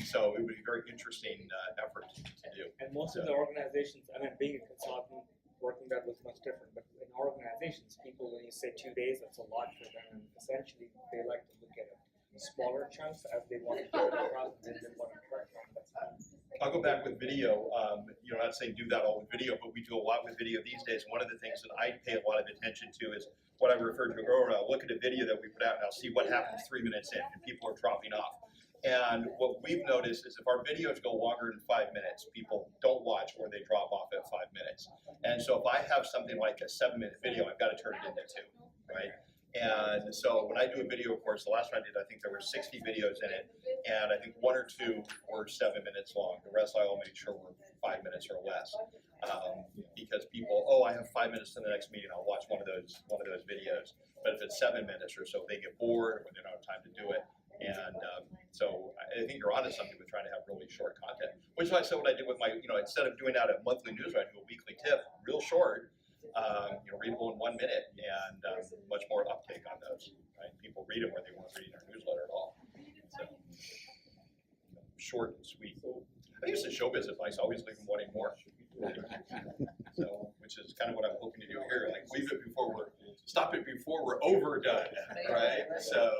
So it would be a very interesting effort to do. And most of the organizations, I mean, being a consultant, working that was much different. But in organizations, people, when you say 2 days, that's a lot for them. And essentially, they like to look at it smaller chunks as they want to get across and then they want to track on. I'll go back with video. Not saying do that all with video, but we do a lot with video these days. One of the things that I pay a lot of attention to is what I referred to earlier. I'll look at a video that we put out and I'll see what happens 3 minutes in, and people are dropping off. And what we've noticed is if our videos go longer than 5 minutes, people don't watch or they drop off at 5 minutes. And so if I have something like a 7-minute video, I've got to turn it into 2, right? And so when I do a video course, the last one I did, I think there were 60 videos in it, and I think 1 or 2 were 7 minutes long. The rest I all made sure were 5 minutes or less, because people, I have 5 minutes to the next meeting, I'll watch one of those videos. But if it's 7 minutes or so, they get bored or they don't have time to do it. And so I think you're onto something with trying to have really short content, which is why I said what I did with my, instead of doing out a monthly newsletter, I do a weekly tip, real short, readable in 1 minute, and much more uptake on those. Right? People read them where they weren't reading our newsletter at all. So. short and sweet. I use the showbiz advice, always leave them wanting more. So, which is kind of what I'm hoping to do here, like leave it before stop it before we're overdone, right? So